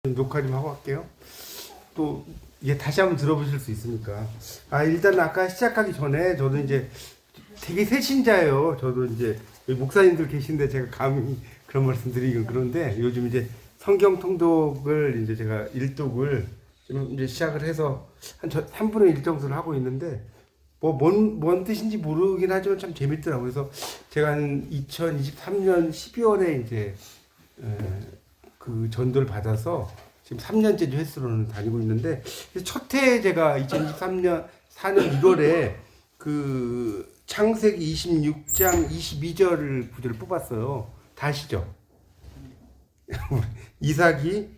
녹화 좀 하고 할게요. 또 이게 다시 한번 들어보실 수 있으니까. 일단 아까 시작하기 전에 저도 이제 되게 새신자예요. 저도 이제 목사님들 계신데 제가 감히 그런 말씀 드리긴 그런데 요즘 이제 성경 통독을 이제 제가 일독을 좀 이제 시작을 해서 한 3분의 1 정도를 하고 있는데 뭔 뜻인지 모르긴 하지만 참 재밌더라고요. 그래서 제가 한 2023년 12월에 이제 그 전도를 받아서 지금 3년째 횟수로는 다니고 있는데 첫 해 제가 2023년 4년 1월에 그 창세기 26장 22절 구절을 뽑았어요. 다 아시죠? 이삭이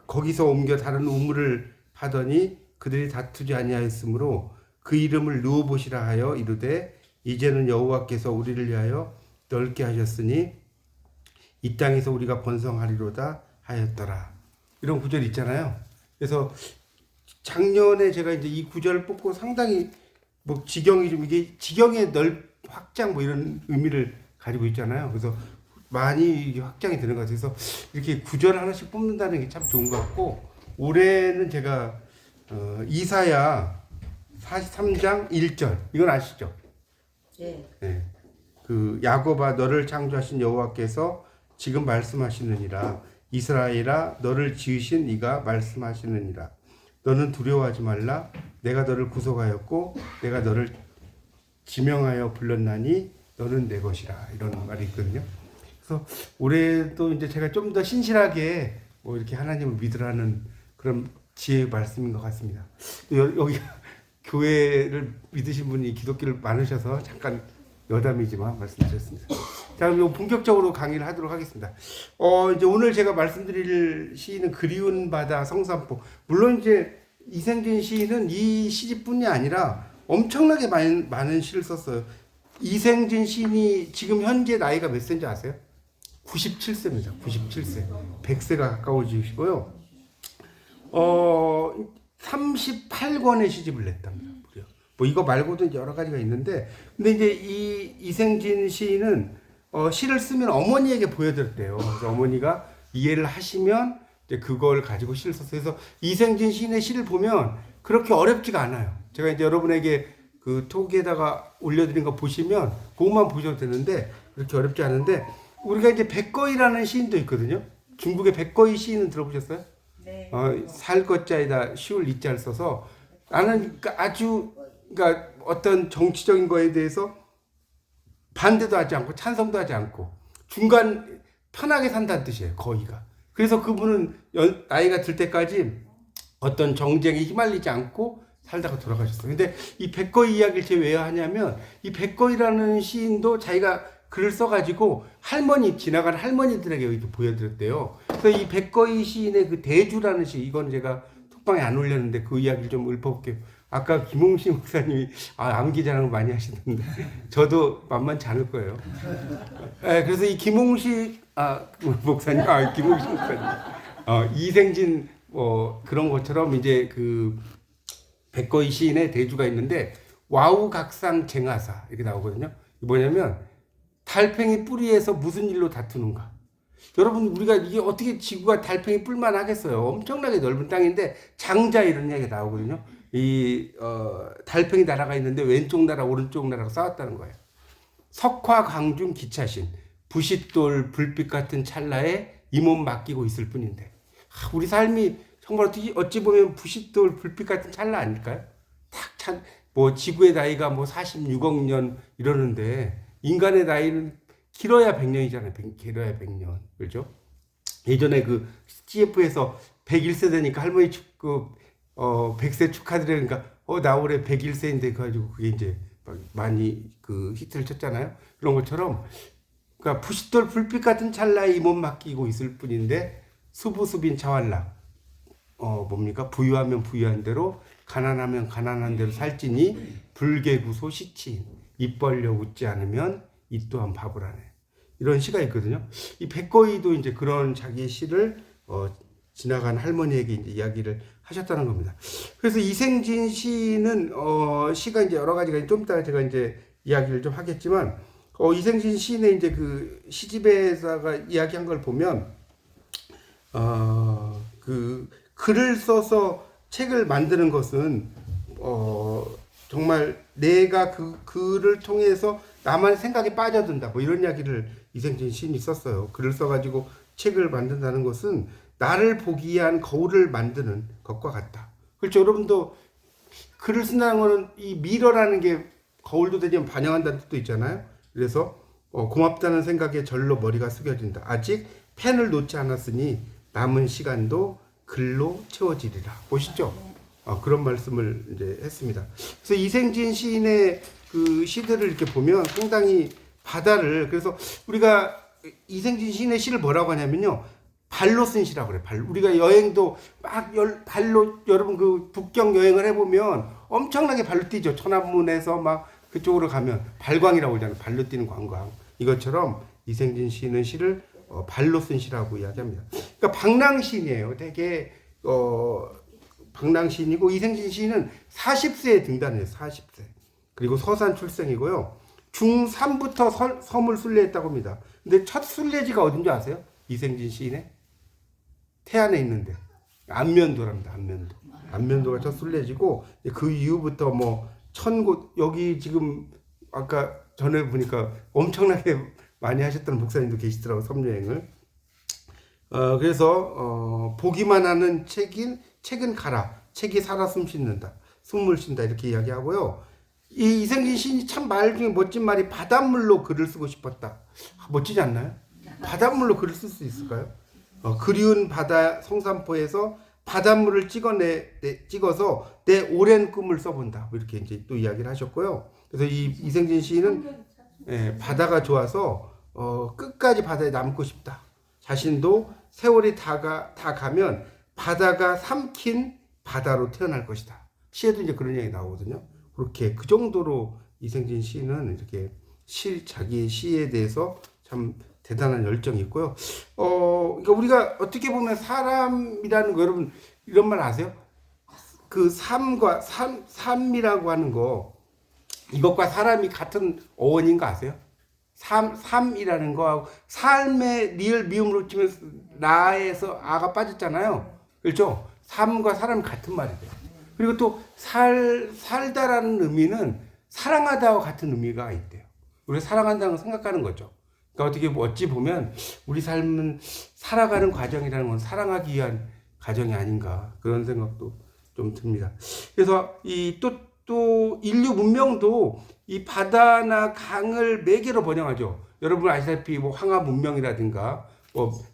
거기서 옮겨 다른 우물을 파더니 그들이 다투지 아니하였으므로 그 이름을 누워보시라 하여 이르되 이제는 여호와께서 우리를 위하여 넓게 하셨으니 이 땅에서 우리가 번성하리로다 하였더라. 이런 구절 있잖아요. 그래서 작년에 제가 이제 이 구절을 뽑고 상당히 뭐 지경이 좀 이게 지경의 확장 뭐 이런 의미를 가지고 있잖아요. 그래서 많이 확장이 되는 것 같아요. 그래서 이렇게 구절 하나씩 뽑는다는 게 참 좋은 것 같고 올해는 제가 이사야 43장 1절 이건 아시죠? 네. 네. 그 야곱아 너를 창조하신 여호와께서 지금 말씀하시느니라 이스라엘아 너를 지으신 이가 말씀하시느니라 너는 두려워하지 말라 내가 너를 구속하였고 내가 너를 지명하여 불렀나니 너는 내 것이라 이런 말이 있거든요. 그래서 올해도 이제 제가 좀 더 신실하게 뭐 이렇게 하나님을 믿으라는 그런 지혜의 말씀인 것 같습니다. 여기 교회를 믿으신 분이 기독교를 많으셔서 잠깐 여담이지만 말씀드렸습니다. 자, 그럼 본격적으로 강의를 하도록 하겠습니다. 이제 오늘 제가 말씀드릴 시인은 그리운 바다 성산포. 물론 이제 이생진 시인은 이 시집뿐이 아니라 엄청나게 많은 시를 썼어요. 이생진 시인이 지금 현재 나이가 몇 세인지 아세요? 97세입니다. 97세. 100세가 가까워지시고요. 38권의 시집을 냈답니다. 무려. 뭐 이거 말고도 여러 가지가 있는데, 근데 이제 이 이생진 시인은 시를 쓰면 어머니에게 보여드렸대요. 그래서 어머니가 이해를 하시면 이제 그걸 가지고 시를 썼어요. 그래서 이생진 시인의 시를 보면 그렇게 어렵지가 않아요. 제가 이제 여러분에게 그 톡에다가 올려드린 거 보시면 그것만 보셔도 되는데 그렇게 어렵지 않은데 우리가 이제 백거이라는 시인도 있거든요. 중국의 백거이 시인은 들어보셨어요? 네. 살 것자에다 쉬울 이자를 써서 나는 그러니까 아주 그러니까 어떤 정치적인 거에 대해서 반대도 하지 않고 찬성도 하지 않고 중간 편하게 산다는 뜻이에요. 거의가. 그래서 그분은 나이가 들 때까지 어떤 정쟁에 휘말리지 않고 살다가 돌아가셨어요. 근데 이 백거이 이야기를 제가 왜 하냐면 이 백거이라는 시인도 자기가 글을 써가지고 지나가는 할머니들에게 이렇게 보여드렸대요. 그래서 이 백거이 시인의 그 대주라는 시, 이건 제가 톡방에 안 올렸는데 그 이야기를 좀 읊어볼게요. 아까 김홍식 목사님이 암기 자랑을 많이 하시는데 저도 만만치 않을 거예요. 네, 그래서 이 김홍식 목사님, 김홍식 목사님, 이생진 그런 것처럼 이제 그 백거이 시인의 대주가 있는데 와우각상 쟁하사 이렇게 나오거든요. 뭐냐면 달팽이 뿌리에서 무슨 일로 다투는가? 여러분 우리가 이게 어떻게 지구가 달팽이 뿔만 하겠어요? 엄청나게 넓은 땅인데 장자 이런 이야기가 나오거든요. 이 달팽이 나라가 있는데 왼쪽 나라 오른쪽 나라가 싸웠다는 거예요. 석화 강중 기차신 부싯돌 불빛 같은 찰나에 이 몸 맡기고 있을 뿐인데 우리 삶이 정말 어찌 보면 부싯돌 불빛 같은 찰나 아닐까요? 뭐 지구의 나이가 뭐 46억 년 이러는데 인간의 나이는 길어야 100년이잖아요. 길어야 100년. 그렇죠? 예전에 그 CF에서 101세 되니까 할머니 100세 축하드리니까 나 올해 101세인데 가지고 그게 이제 많이 그 히트를 쳤잖아요. 그런 것처럼 그러니까 부싯돌 불빛 같은 찰나에 이 몸 맡기고 있을 뿐인데 수부수빈 차왈라 뭡니까? 부유하면 부유한 대로 가난하면 가난한 대로 살찌니 불개구소 시치인 입 벌려 웃지 않으면 이 또한 바보라네. 이런 시가 있거든요. 이 백거이도 이제 그런 자기의 시를 지나간 할머니에게 이제 이야기를 하셨다는 겁니다. 그래서 이생진 시는 시가 이제 여러 가지가 좀 이따 제가 이제 이야기를 좀 하겠지만 이생진 시인의 이제 그 시집에다가 이야기한 걸 보면 그 글을 써서 책을 만드는 것은 정말 내가 그 글을 통해서 나만의 생각에 빠져든다. 뭐 이런 이야기를 이생진 시인이 썼어요. 글을 써가지고 책을 만든다는 것은 나를 보기 위한 거울을 만드는 것과 같다. 그렇죠. 여러분도 글을 쓴다는 거는 이 미러라는 게 거울도 되지만 반영한다는 뜻도 있잖아요. 그래서 고맙다는 생각에 절로 머리가 숙여진다. 아직 펜을 놓지 않았으니 남은 시간도 글로 채워지리라. 보시죠. 그런 말씀을 이제 했습니다. 그래서 이생진 시인의 그 시들을 이렇게 보면 상당히 바다를, 그래서 우리가 이생진 시인의 시를 뭐라고 하냐면요, 발로 쓴 시라고 그래. 발. 우리가 여행도 막 발로, 여러분 그 북경 여행을 해보면 엄청나게 발로 뛰죠. 천안문에서 막 그쪽으로 가면 발광이라고 그러잖아요. 발로 뛰는 관광. 이것처럼 이생진 시인은 시를 발로 쓴 시라고 이야기합니다. 그러니까 방랑시인이에요. 되게 방랑시인이고, 이생진 시인은 40세에 등단해요. 40세. 그리고 서산 출생이고요. 중3부터 섬을 순례했다고 합니다. 근데 첫 순례지가 어딘지 아세요? 이생진 시인의? 태안에 있는데 안면도랍니다. 안면도가 첫 순례지고, 그 이후부터 뭐 천곳, 여기 지금 아까 전에 보니까 엄청나게 많이 하셨던 목사님도 계시더라고, 섬여행을. 그래서 보기만 하는 책은 가라. 책이 살아 숨을 쉰다. 이렇게 이야기하고요. 이 이생진 시인이 참 말 중에 멋진 말이 바닷물로 글을 쓰고 싶었다. 멋지지 않나요? 바닷물로 글을 쓸 수 있을까요? 그리운 바다 성산포에서 바닷물을 찍어서 내 오랜 꿈을 써본다. 이렇게 이제 또 이야기를 하셨고요. 그래서 이생진 시인은 바다가 좋아서 끝까지 바다에 남고 싶다. 자신도 세월이 다 가면 바다가 삼킨 바다로 태어날 것이다. 시에도 이제 그런 이야기 나오거든요. 그렇게 그 정도로 이생진 시인은 이렇게 자기의 시에 대해서 참 대단한 열정이 있고요. 그러니까 우리가 어떻게 보면 사람이라는 거, 여러분 이런 말 아세요? 그 삶이라고 하는 거, 이것과 사람이 같은 어원인 거 아세요? 삶이라는 거하고, 삶의 리을 미음으로 치면 나에서 아가 빠졌잖아요. 그렇죠? 삶과 사람이 같은 말이 돼요. 그리고 또 살다라는 의미는 사랑하다와 같은 의미가 있대요. 우리가 사랑한다는 걸 생각하는 거죠. 그러니까 어찌 보면 우리 삶은 살아가는 과정이라는 건 사랑하기 위한 과정이 아닌가, 그런 생각도 좀 듭니다. 그래서 또 인류 문명도 이 바다나 강을 매개로 번영하죠. 여러분 아시다시피 뭐 황하 문명이라든가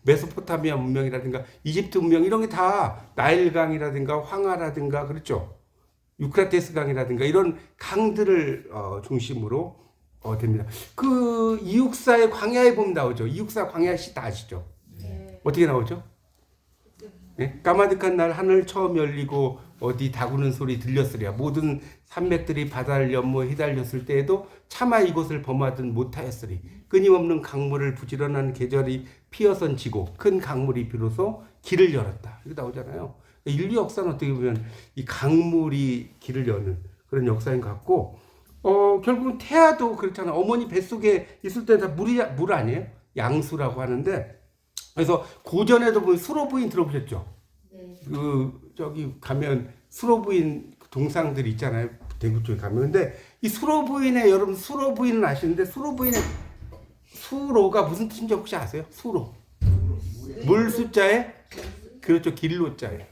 메소포타미아 문명이라든가 이집트 문명, 이런 게 다 나일강이라든가 황하라든가, 그렇죠. 유프라테스 강이라든가 이런 강들을 중심으로 됩니다. 그 이육사의 광야에 보면 나오죠. 이육사 광야 시 다 아시죠? 네. 어떻게 나오죠? 네? 까마득한 날 하늘 처음 열리고 어디 다구는 소리 들렸으랴. 모든 산맥들이 바다를 연모에 휘달렸을 때에도 차마 이곳을 범하든 못하였으리. 끊임없는 강물을 부지런한 계절이 피어선 지고 큰 강물이 비로소 길을 열었다. 이렇게 나오잖아요. 인류 역사는 어떻게 보면 이 강물이 길을 여는 그런 역사인 것 같고, 결국은 태아도 그렇잖아요. 어머니 뱃속에 있을 때 다 물 아니에요? 양수라고 하는데, 그래서 고전에도 보면 수로부인 들어보셨죠? 네. 저기 가면 수로부인 동상들이 있잖아요. 대구 쪽에 가면. 근데 이 여러분 수로부인은 아시는데, 수로가 무슨 뜻인지 혹시 아세요? 수로. 물 숫자에, 그렇죠. 길로자예요.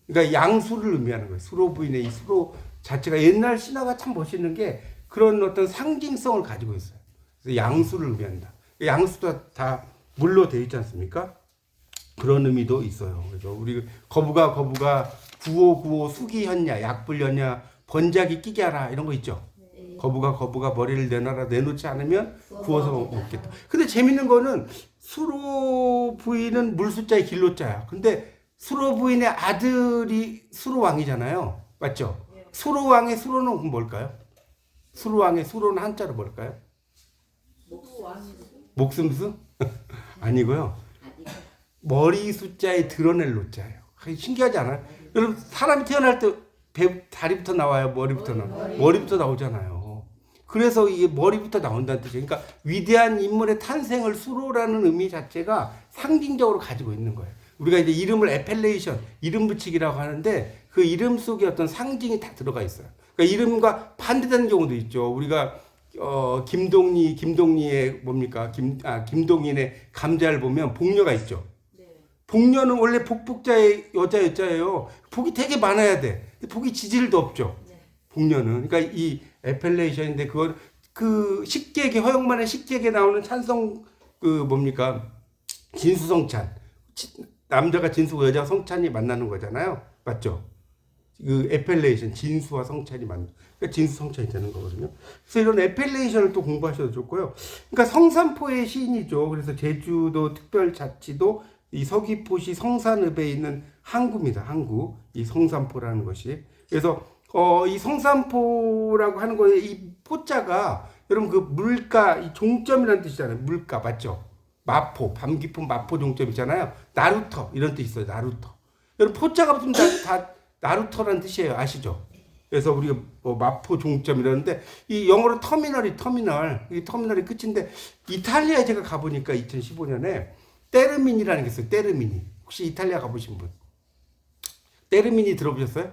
그러니까 양수를 의미하는 거예요. 수로부인의 이 수로 자체가, 옛날 신화가 참 멋있는 게 그런 어떤 상징성을 가지고 있어요. 그래서 양수를 의미한다. 양수도 다 물로 되어 있지 않습니까? 그런 의미도 있어요. 그래서 우리 거부가 구호구호 수기했냐, 약불렸냐, 번작이 끼게 하라, 이런 거 있죠. 거부가 머리를 내놓지 않으면 구워서 먹겠다. 근데 재밌는 거는 수로 부인은 물 숫자의 길로자야. 근데 수로 부인의 아들이 수로 왕이잖아요. 맞죠? 수로 왕의 수로는 뭘까요? 수로 왕의 수로는 한자로 뭘까요? 목숨수? 아니고요. 머리 숫자에 드러낼 로자예요. 신기하지 않아요? 여러분 사람이 태어날 때 다리부터 나와요? 머리부터 나오잖아요. 그래서 이게 머리부터 나온다는 뜻이에요. 그러니까 위대한 인물의 탄생을 수로라는 의미 자체가 상징적으로 가지고 있는 거예요. 우리가 이제 이름을 애펠레이션, 이름 붙이기라고 하는데 그 이름 속에 어떤 상징이 다 들어가 있어요. 그러니까 이름과 반대되는 경우도 있죠. 우리가 김동리의 뭡니까? 김동인의 감자를 보면 복녀가 있죠. 복녀는 원래 복자의 여자예요. 복이 되게 많아야 돼. 복이 지질도 없죠. 복녀는. 그러니까 이 애펠레이션인데 그건 그 식객의 허영만의 식객에 나오는 찬성 그 뭡니까? 진수성찬. 남자가 진수고 여자가 성찬이 만나는 거잖아요. 맞죠? 그 애펠레이션 진수와 성찬이 만나. 그러니까 진수 성찬이 되는 거거든요. 그래서 이런 애펠레이션을 또 공부하셔도 좋고요. 그러니까 성산포의 시인이죠. 그래서 제주도 특별자치도 이 서귀포시 성산읍에 있는 항구입니다. 항구. 이 성산포라는 것이. 그래서 이 성산포라고 하는 거에 이 포자가 여러분 그 물가 이 종점이라는 뜻이잖아요. 물가 맞죠? 마포 밤 깊은 마포 종점 있잖아요. 나루터 이런 뜻 있어요. 나루터. 여러분 포자가 붙으면 다 나루터라는 뜻이에요. 아시죠? 그래서 우리가 마포 종점 이러는데 이 영어로 터미널이 끝인데 이탈리아에 제가 가보니까 2015년에 테르미니라는 게 있어요. 테르미니. 혹시 이탈리아 가보신 분? 테르미니 들어보셨어요?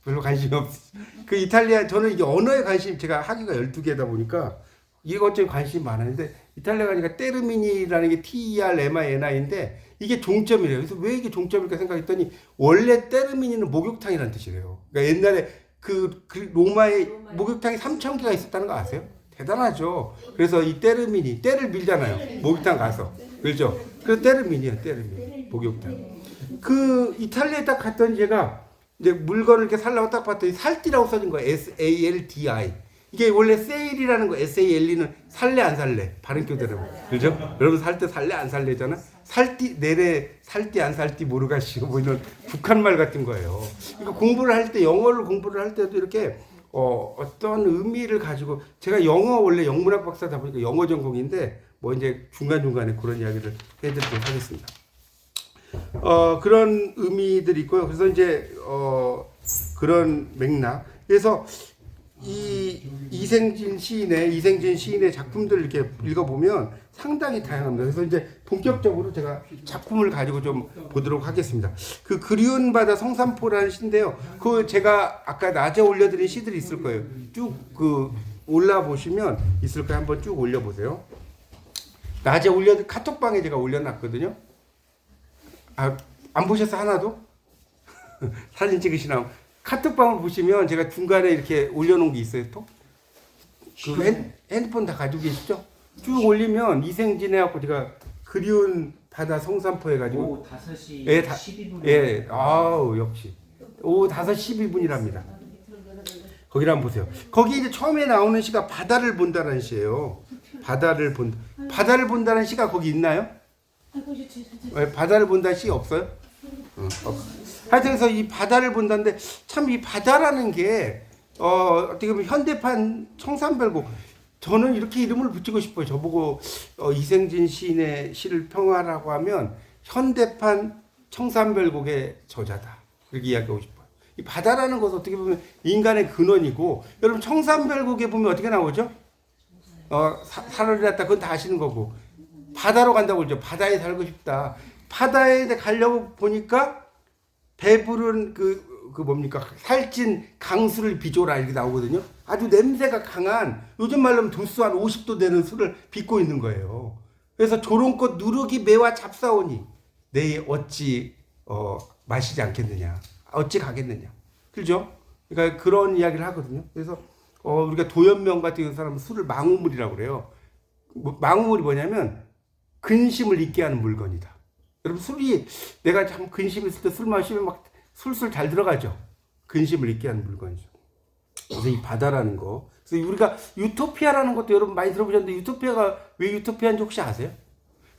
별로 관심이 없어요. 그 이탈리아, 저는 이게 언어에 관심, 제가 학위가 12개다 보니까 이것저것 관심이 많았는데, 이탈리아 가니까 테르미니라는 게 TERMINI인데, 이게 종점이래요. 그래서 왜 이게 종점일까 생각했더니, 원래 테르미니는 목욕탕이라는 뜻이래요. 그러니까 옛날에 그 로마에 목욕탕이 3,000개가 있었다는 거 아세요? 대단하죠. 그래서 이 테르미니, 때를 밀잖아요. 목욕탕 가서. 그렇죠? 그래서 테르미니야, 테르미니. 목욕탕. 그 이탈리아에 딱 갔더니 제가 이제 물건을 이렇게 살라고 딱 봤더니 살띠라고 써진 거예요. SALDI. 이게 원래 세일이라는 거, SALE는 살래 안 살래. 발음 교대로. 그죠? 여러분 살 때 살래 안 살래잖아. 살띠 내래 살띠 안 살띠 모르가시고 뭐 이런 북한 말 같은 거예요. 그러니까 공부를 할 때 영어를 공부를 할 때도 이렇게 어떤 의미를 가지고 제가 영어 원래 영문학 박사다 보니까 영어 전공인데 뭐 이제 중간중간에 그런 이야기를 해드리도록 하겠습니다. 그런 의미들이 있고요. 그래서 이제 그런 맥락. 그래서 이생진 시인의 작품들을 이렇게 읽어보면 상당히 다양합니다. 그래서 이제 본격적으로 제가 작품을 가지고 좀 보도록 하겠습니다. 그 그리운 바다 성산포라는 시인데요. 그 제가 아까 낮에 올려드린 시들이 있을 거예요. 쭉 그 올라 보시면 있을 거예요. 한번 쭉 올려보세요. 낮에 카톡방에 제가 올려놨거든요. 안 보셨어 하나도? 사진 찍으시나? 카톡방을 보시면 제가 중간에 이렇게 올려놓은 게 있어요. 또? 그 핸드폰 다 가지고 계시죠? 쭉 올리면 이생진 해갖고 제가 그리운 바다 성산포 해가지고 오후 5시 예, 12분. 예, 아우 역시 오후 5시 12분이랍니다. 거기를 한번 보세요. 거기 이제 처음에 나오는 시가 바다를 본다는 시예요. 바다를 본다는 시가 거기 있나요? 바다를 본다는 시 없어요? 하여튼 그래서 이 바다를 본다는데 참 이 바다라는 게 어떻게 보면 현대판 청산별곡 저는 이렇게 이름을 붙이고 싶어요. 저보고 이생진 시인의 시를 평하라고 하면 현대판 청산별곡의 저자다. 그렇게 이야기하고 싶어요. 이 바다라는 것은 어떻게 보면 인간의 근원이고 여러분 청산별곡에 보면 어떻게 나오죠? 살을 갖다 그건 다 아시는 거고 바다로 간다고 그러죠. 바다에 살고 싶다. 바다에 가려고 보니까 배부른 그 뭡니까 살찐 강수를 비조라 이렇게 나오거든요. 아주 냄새가 강한 요즘 말로 하면 도수 한 50도 되는 술을 빚고 있는 거예요. 그래서 조롱꽃 누룩이 매와 잡사오니 내 어찌 마시지 않겠느냐, 어찌 가겠느냐, 그죠? 그러니까 그런 이야기를 하거든요. 그래서 우리가 도연명 같은 사람은 술을 망우물이라고 그래요. 망우물이 뭐냐면 근심을 잊게 하는 물건이다. 여러분 술이 내가 참 근심 있을 때 술 마시면 막 술술 잘 들어가죠. 근심을 잊게 하는 물건이죠. 그래서 이 바다라는 거. 그래서 우리가 유토피아라는 것도 여러분 많이 들어보셨는데 유토피아가 왜 유토피아인지 혹시 아세요?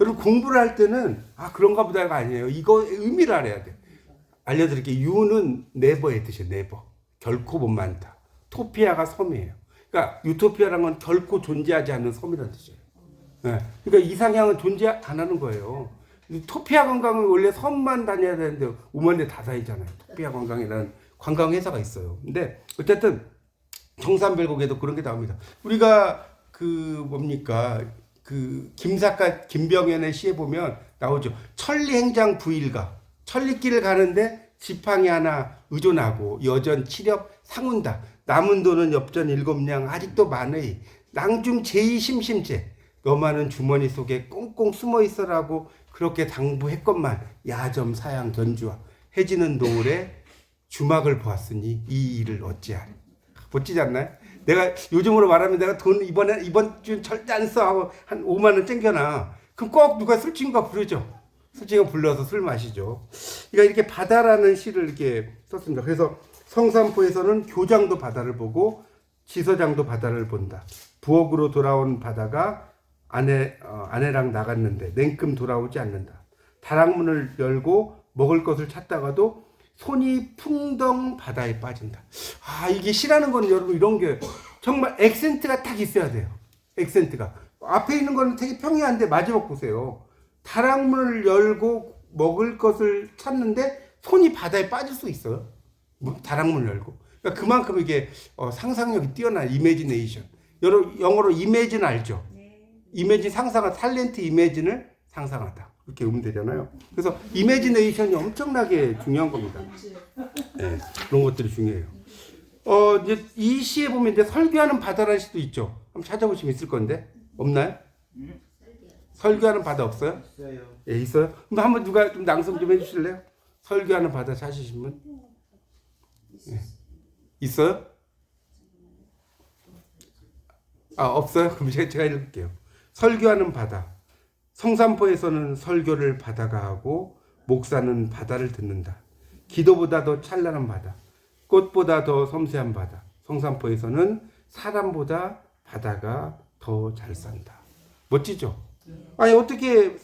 여러분 공부를 할 때는 그런가 보다가 아니에요. 이거 의미를 알아야 돼. 알려드릴게요. 유는 네버의 뜻이에요. 네버. 결코 못 많다. 토피아가 섬이에요. 그러니까 유토피아라는 건 결코 존재하지 않는 섬이라는 뜻이에요. 네. 그러니까 이상향은 존재 안 하는 거예요. 토피아 관광은 원래 섬만 다녀야 되는데 오만데 다 다니잖아요. 토피아 관광이라는 관광회사가 있어요. 근데 어쨌든 청산별곡에도 그런 게 나옵니다. 우리가 그 뭡니까 그 김병현의 시에 보면 나오죠. 천리행장 부일가. 천리길을 가는데 지팡이 하나 의존하고 여전 칠엽 상운다. 남은 돈은 엽전 7냥 아직도 많으이 낭중 제이 심심제. 너만은 주머니 속에 꽁꽁 숨어 있어라고 그렇게 당부했건만 야점 사양 견주와 해지는 노을에 주막을 보았으니 이 일을 어찌하리. 멋지지 않나요? 내가 요즘으로 말하면 내가 돈 이번 주 절대 안 써 하고 한 5만 원 땡겨놔. 그럼 꼭 누가 술친구가 부르죠. 술친구가 불러서 술 마시죠. 그러니까 이렇게 바다라는 시를 이렇게 썼습니다. 그래서 성산포에서는 교장도 바다를 보고 지서장도 바다를 본다. 부엌으로 돌아온 바다가 아내랑 나갔는데 냉큼 돌아오지 않는다. 다락문을 열고 먹을 것을 찾다가도 손이 풍덩 바다에 빠진다. 이게 시라는 건 여러분 이런 게 정말 액센트가 딱 있어야 돼요. 액센트가. 앞에 있는 거는 되게 평이한데 마지막 보세요. 다락문을 열고 먹을 것을 찾는데 손이 바다에 빠질 수 있어요. 다락문을 열고. 그러니까 그만큼 이게 상상력이 뛰어난 이미지네이션. 영어로 이미진 알죠? 이미진 상상한 탤런트 이미진을 상상하다. 이렇게 보면 되잖아요. 그래서 이미지네이션이 엄청나게 중요한 겁니다. 네, 그런 것들이 중요해요. 이제 이 시에 보면 이제 설교하는 바다라는 시도 있죠. 한번 찾아보시면 있을 건데 없나요? 설교하는 바다 없어요? 있어요. 예, 있어요. 그럼 한번 누가 좀 낭송 좀 해주실래요? 설교하는 바다 찾으신 분? 예. 있어요? 없어요? 그럼 제가 읽을게요. 설교하는 바다. 성산포에서는 설교를 바다가 하고 목사는 바다를 듣는다. 기도보다 더 찬란한 바다. 꽃보다 더 섬세한 바다. 성산포에서는 사람보다 바다가 더 잘 산다. 멋지죠? 아니 어떻게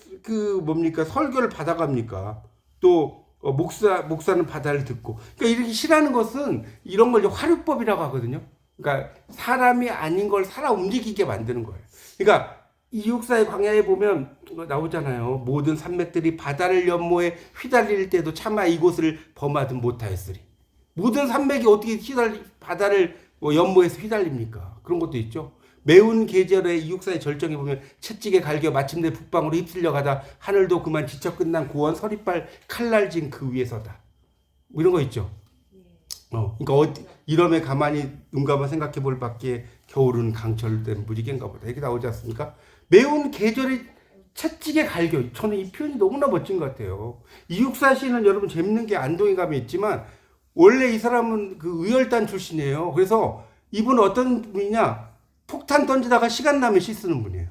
뭡니까? 설교를 바다가 합니까? 또 목사는 바다를 듣고. 그러니까 이렇게 시라는 것은 이런 걸 화류법이라고 하거든요. 그러니까 사람이 아닌 걸 살아 움직이게 만드는 거예요. 그러니까 이육사의 광야에 보면 나오잖아요. 모든 산맥들이 바다를 연모해 휘달릴 때도 차마 이곳을 범하든 못하였으리. 모든 산맥이 어떻게 바다를 연모해서 휘달립니까? 그런 것도 있죠. 매운 계절의 이육사의 절정에 보면 채찍에 갈겨 마침내 북방으로 휩쓸려 가다 하늘도 그만 지쳐 끝난 고원 서리빨 칼날진 그 위에 서다. 뭐 이런 거 있죠. 그러니까 이러면 가만히 눈 감아 생각해 볼 밖에 겨울은 강철된 무지개인가 보다. 이렇게 나오지 않습니까? 매운 계절이 채찍에 갈겨. 저는 이 표현이 너무나 멋진 것 같아요. 이육사 씨는 여러분 재밌는 게 안동에 가면 있지만 원래 이 사람은 그 의열단 출신이에요. 그래서 이분은 어떤 분이냐? 폭탄 던지다가 시간 나면 시 쓰는 분이에요.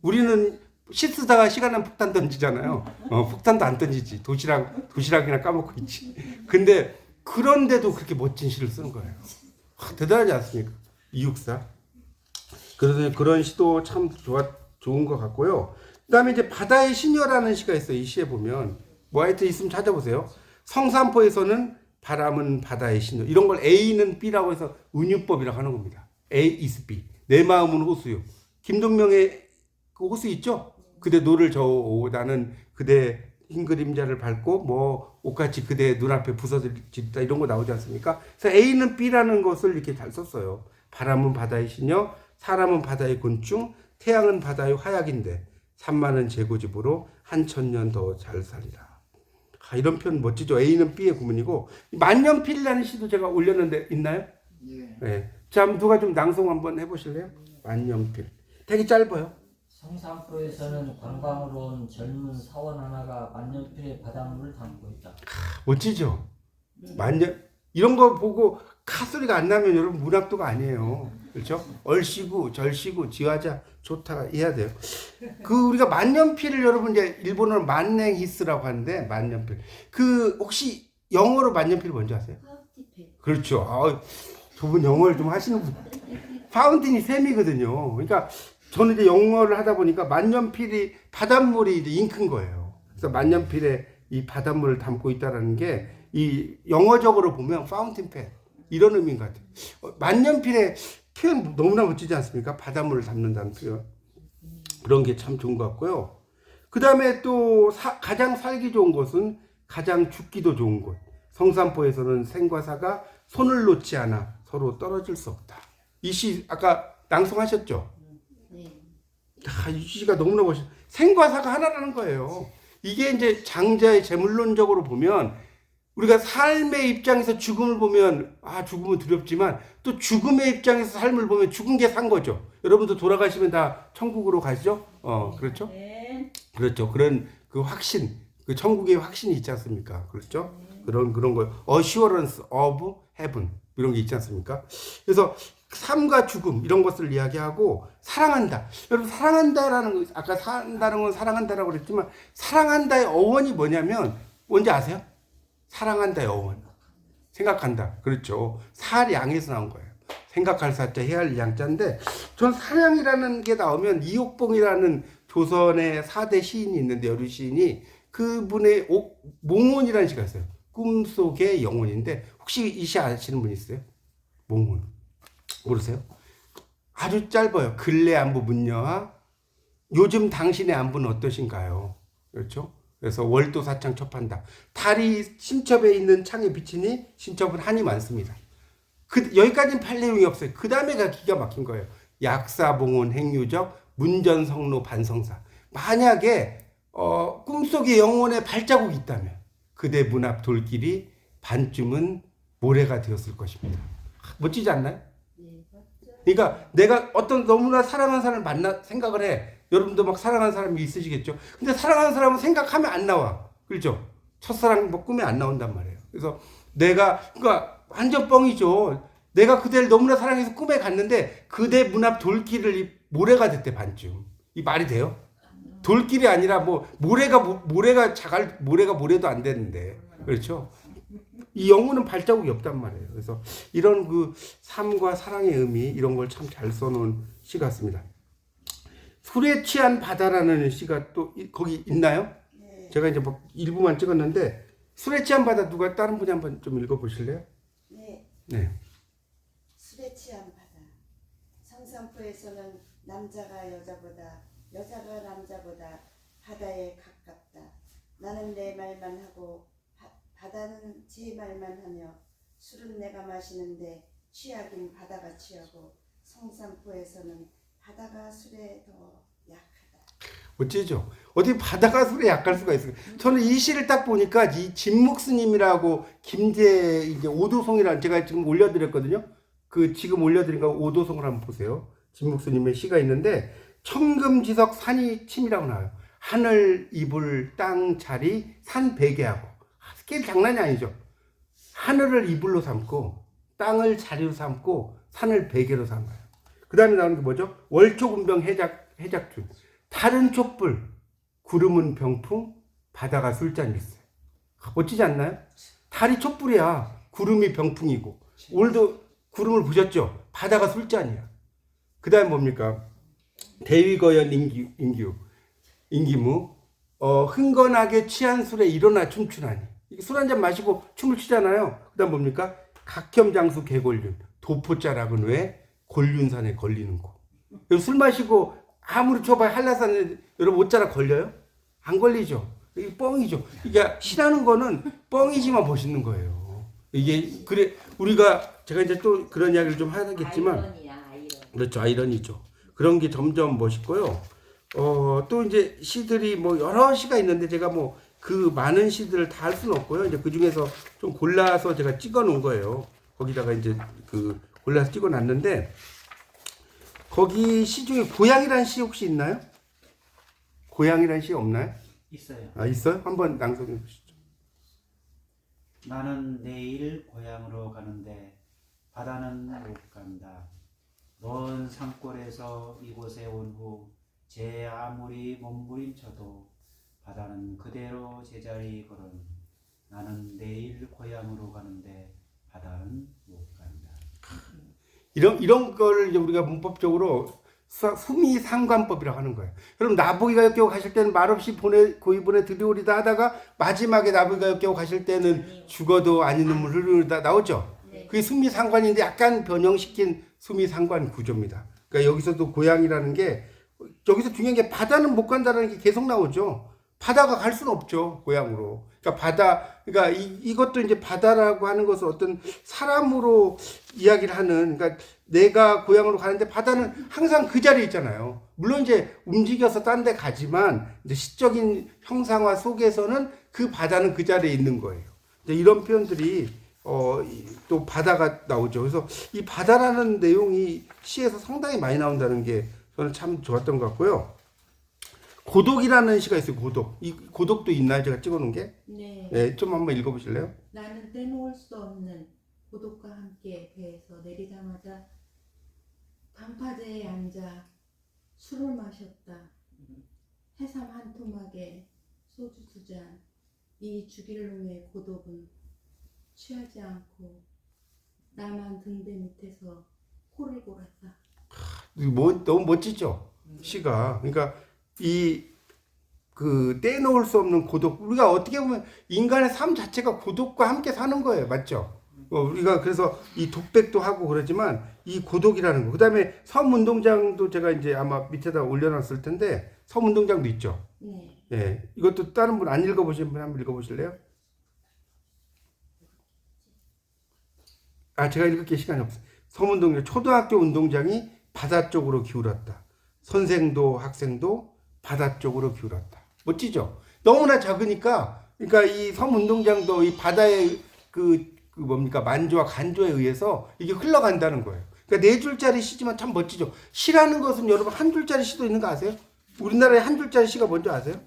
우리는 시 쓰다가 시간 나면 폭탄 던지잖아요. 폭탄도 안 던지지. 도시락이나 까먹고 있지. 근데 그런데도 그렇게 멋진 시를 쓰는 거예요. 대단하지 않습니까? 이육사. 그래서 그런 시도 참 좋은 것 같고요. 그 다음에 이제 바다의 시녀라는 시가 있어요. 이 시에 보면. 뭐 하여튼 있으면 찾아보세요. 성산포에서는 바람은 바다의 시녀. 이런 걸 A는 B라고 해서 은유법이라고 하는 겁니다. A is B. 내 마음은 호수요. 김동명의 그 호수 있죠? 그대 노를 저어 나는 그대 흰 그림자를 밟고 뭐 옷같이 그대 눈앞에 부서질다 이런 거 나오지 않습니까? 그래서 A는 B라는 것을 이렇게 잘 썼어요. 바람은 바다의 시녀, 사람은 바다의 곤충, 태양은 바다의 화약인데 산만은 제고집으로 한 천년 더 잘 살리라. 이런 표현 멋지죠. A는 B의 구문이고 만년필이라는 시도 제가 올렸는데 있나요? 예. 네. 자, 누가 좀 낭송 한번 해보실래요? 만년필. 되게 짧아요. 성산포에서는 관광으로 온 젊은 사원 하나가 만년필의 바닷물을 담고 있다. 멋지죠? 이런 거 보고 카소리가 안 나면 여러분 문학도가 아니에요. 그렇죠? 얼씨구, 절씨구, 지화자, 좋다 해야 돼요. 우리가 만년필을 여러분 이제 일본어로 만냉히스라고 하는데 만년필. 혹시 영어로 만년필 뭔지 아세요? 그렇죠. 두 분 영어를 좀 하시는 분. 파운틴이 셈이거든요. 그러니까 저는 이제 영어를 하다 보니까 만년필이 바닷물이 이제 잉크인 거예요. 그래서 만년필에 이 바닷물을 담고 있다라는 게 이 영어적으로 보면 파운틴 펜 이런 의미인 것 같아요. 만년필의 표현 너무나 멋지지 않습니까? 바닷물을 담는다는 표현. 그런 게 참 좋은 것 같고요. 그 다음에 또 가장 살기 좋은 곳은 가장 죽기도 좋은 곳. 성산포에서는 생과 사가 손을 놓지 않아 서로 떨어질 수 없다. 이 시 아까 낭송하셨죠? 이 시가 너무나 멋있어요. 생과 사가 하나라는 거예요. 이게 이제 장자의 재물론적으로 보면 우리가 삶의 입장에서 죽음을 보면 죽음은 두렵지만 또 죽음의 입장에서 삶을 보면 죽은 게 산 거죠. 여러분도 돌아가시면 다 천국으로 가시죠? 그렇죠? 네. 그렇죠. 그런 그 확신, 그 천국의 확신이 있지 않습니까? 그렇죠? 그런 거, assurance of heaven 이런 게 있지 않습니까? 그래서 삶과 죽음 이런 것을 이야기하고 사랑한다. 여러분 사랑한다라는 거, 아까 산다는 건 사랑한다라고 그랬지만 사랑한다의 어원이 뭐냐면 뭔지 아세요? 사랑한다의 어원. 생각한다. 그렇죠. 사량에서 나온 거예요. 생각할 사자, 해할 양자인데 전 사량이라는 게 나오면 이옥봉이라는 조선의 4대 시인이 있는데 여류 시인이 그분의 몽혼이라는 시가 있어요. 꿈속의 영혼인데 혹시 이 시 아시는 분 있어요? 몽혼. 모르세요? 아주 짧아요. 근래 안부 문여하 요즘 당신의 안부는 어떠신가요? 그렇죠? 그래서 월도 사창 첩한다. 달이 신첩에 있는 창에 비치니 신첩은 한이 많습니다. 여기까지는 팔 내용이 없어요. 그 다음에가 기가 막힌 거예요. 약사봉온 행유적 문전성로 반성사. 만약에 꿈속의 영혼의 발자국이 있다면 그대 문 앞 돌길이 반쯤은 모래가 되었을 것입니다. 멋지지 않나요? 그러니까 내가 어떤 너무나 사랑하는 사람을 만나 생각을 해. 여러분도 막 사랑하는 사람이 있으시겠죠. 근데 사랑하는 사람은 생각하면 안 나와. 그렇죠? 첫사랑 뭐 꿈에 안 나온단 말이에요. 그래서 그러니까 완전 뻥이죠. 내가 그대를 너무나 사랑해서 꿈에 갔는데 그대 문 앞 돌길을 모래가 됐대 반쯤. 이 말이 돼요? 돌길이 아니라 뭐 모래가 자갈 모래가 모래도 안 되는데. 그렇죠? 이 영혼은 발자국이 없단 말이에요. 그래서 이런 그 삶과 사랑의 의미 이런 걸 참 잘 써놓은 시 같습니다. 술에 취한 바다라는 시가 또 거기 있나요? 네. 제가 이제 뭐 일부만 찍었는데 술에 취한 바다 누가 다른 분이 한번 좀 읽어보실래요? 네. 네. 술에 취한 바다. 성산포에서는 남자가 여자보다 여자가 남자보다 바다에 가깝다. 나는 내 말만 하고 바다는 제 말만 하며 술은 내가 마시는데 취하긴 바다가 취하고 성산포에서는 바다가 술에 더 약하다. 어찌죠? 어디 바다가 술에 약할 수가 있어요. 저는 이 시를 딱 보니까 이 진묵스님이라고 김제 이제 오도송이라는 제가 지금 올려드렸거든요. 그 지금 올려드린 거 오도송을 한번 보세요. 진묵스님의 시가 있는데 청금지석 산이 침이라고 나와요. 하늘 이불 땅 자리 산 베개하고 스케일 장난이 아니죠. 하늘을 이불로 삼고 땅을 자리로 삼고 산을 베개로 삼아요. 그 다음에 나오는 게 뭐죠? 월초군병 해작춘 달은 촛불 구름은 병풍 바다가 술잔일세. 멋지지 않나요? 달이 촛불이야. 구름이 병풍이고 오늘도 구름을 보셨죠? 바다가 술잔이야. 그 다음에 뭡니까? 대위거연 인기무 흥건하게 취한 술에 일어나 춤추나니. 술 한잔 마시고 춤을 추잖아요. 그 다음 뭡니까? 각혐장수 개골륜 도포자락은 왜 골륜산에 걸리는 거. 술 마시고 아무리 줘봐야 한라산에 여러분 옷자락 걸려요? 안 걸리죠. 이게 뻥이죠. 이게 시라는 거는 뻥이지만 멋있는 거예요. 이게 그래 우리가 제가 이제 또 그런 이야기를 좀 하겠지만 아이러니야. 그렇죠. 아이러니죠. 그런 게 점점 멋있고요. 또 이제 시들이 뭐 여러 시가 있는데 제가 뭐 그 많은 시들을 다 할 수는 없고요. 이제 그 중에서 좀 골라서 제가 찍어 놓은 거예요. 거기다가 이제 그 골라서 찍어 놨는데 거기 시 중에 고향이라는 시 혹시 있나요? 고향이라는 시 없나요? 있어요. 있어요? 한번 낭송해 보시죠. 나는 내일 고향으로 가는데 바다는 못 간다. 먼 산골에서 이곳에 온 후 제 아무리 몸부림쳐도 바다는 그대로 제자리 걸음. 나는 내일 고향으로 가는데 바다는 못 간다. 이런 거를 이제 우리가 문법적으로 수미상관법이라고 하는 거예요. 그럼 나보기가 역겨워 가실 때는 말없이 고이보내 들이오리다 하다가 마지막에 나보기가 역겨워 가실 때는 죽어도 아닌 눈물 흐르다 나오죠. 그게 수미상관인데 약간 변형시킨 수미상관 구조입니다. 그러니까 여기서도 고향이라는 게 여기서 중요한 게 바다는 못 간다라는 게 계속 나오죠. 바다가 갈 수는 없죠, 고향으로. 그러니까 이것도 이제 바다라고 하는 것은 어떤 사람으로 이야기를 하는, 그러니까 내가 고향으로 가는데 바다는 항상 그 자리에 있잖아요. 물론 이제 움직여서 딴 데 가지만 이제 시적인 형상화 속에서는 그 바다는 그 자리에 있는 거예요. 이제 이런 표현들이 또 바다가 나오죠. 그래서 이 바다라는 내용이 시에서 상당히 많이 나온다는 게 저는 참 좋았던 것 같고요. 고독이라는 시가 있어요. 고독. 이 고독도 있나요? 제가 찍어놓은 게? 네. 네, 좀 한번 읽어보실래요? 나는 떼놓을 수 없는 고독과 함께 배에서 내리자마자 방파제에 앉아 술을 마셨다. 해삼 한 토막에 소주 2잔. 이 죽일 놈의 고독은 취하지 않고 나만 등대 밑에서 코를 골았다. 너무 멋지죠? 시가. 그러니까 떼놓을 수 없는 고독. 우리가 어떻게 보면 인간의 삶 자체가 고독과 함께 사는 거예요. 맞죠? 우리가 그래서 이 독백도 하고 그러지만 이 고독이라는 거. 그 다음에 섬운동장도 제가 이제 아마 밑에다 올려놨을 텐데 섬운동장도 있죠. 네. 예. 이것도 다른 분 안 읽어보신 분 한번 읽어보실래요? 제가 읽을 시간이 없어요. 섬운동장, 초등학교 운동장이 바다 쪽으로 기울었다. 선생도 학생도 바다 쪽으로 기울었다. 멋지죠? 너무나 작으니까, 그러니까 이 섬운동장도 이 바다의 만조와 간조에 의해서 이게 흘러간다는 거예요. 그러니까 4줄짜리 시지만 참 멋지죠? 시라는 것은 여러분 한 줄짜리 시도 있는 거 아세요? 우리나라에 한 줄짜리 시가 뭔지 아세요?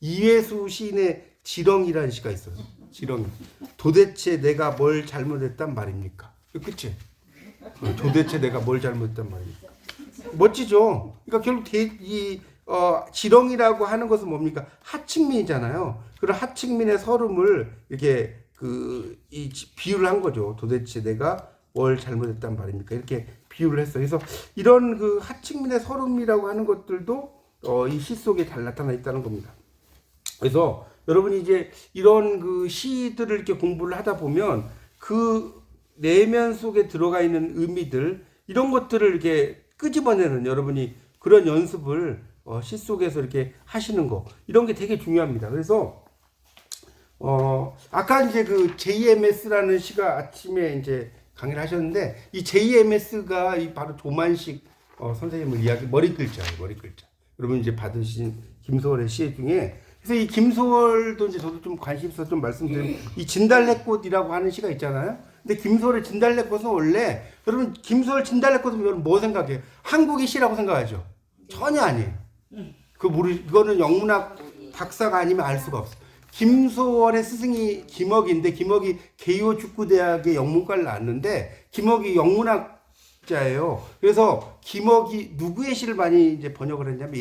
이회수 시인의 지렁이라는 시가 있어요. 지렁이. 도대체 내가 뭘 잘못했단 말입니까? 그치? 도대체 내가 뭘 잘못했단 말입니까? 멋지죠? 그러니까 결국 지렁이라고 하는 것은 뭡니까? 하층민이잖아요. 그런 하층민의 서름을 이렇게 비유를 한 거죠. 도대체 내가 뭘 잘못했단 말입니까? 이렇게 비유를 했어요. 그래서 이런 하층민의 서름이라고 하는 것들도 이 시 속에 잘 나타나 있다는 겁니다. 그래서 여러분이 이제 이런 시들을 이렇게 공부를 하다 보면 그 내면 속에 들어가 있는 의미들, 이런 것들을 이렇게 끄집어내는 여러분이 그런 연습을 시 속에서 이렇게 하시는 거, 이런 게 되게 중요합니다. 그래서 아까 이제 JMS라는 시가 아침에 이제 강의를 하셨는데, 이 JMS가 바로 조만식 선생님을 머리 글자예요. 머리 글자. 여러분 이제 받으신 김소월의 시 중에, 그래서 이 김소월도 이제 저도 좀 관심 있어서 좀 말씀드리면, 이 진달래꽃이라고 하는 시가 있잖아요. 근데 김소월의 진달래꽃은 원래, 여러분 김소월 진달래꽃은 여러분 뭐 생각해요? 한국의 시라고 생각하죠? 전혀 아니에요. 이거는 영문학 박사가 아니면 알 수가 없어요. 김소월의 스승이 김억인데, 김억이 개요 축구대학의 영문과를 나왔는데, 김억이 영문학자예요. 그래서 김억이 누구의 시를 많이 이제 번역을 했냐면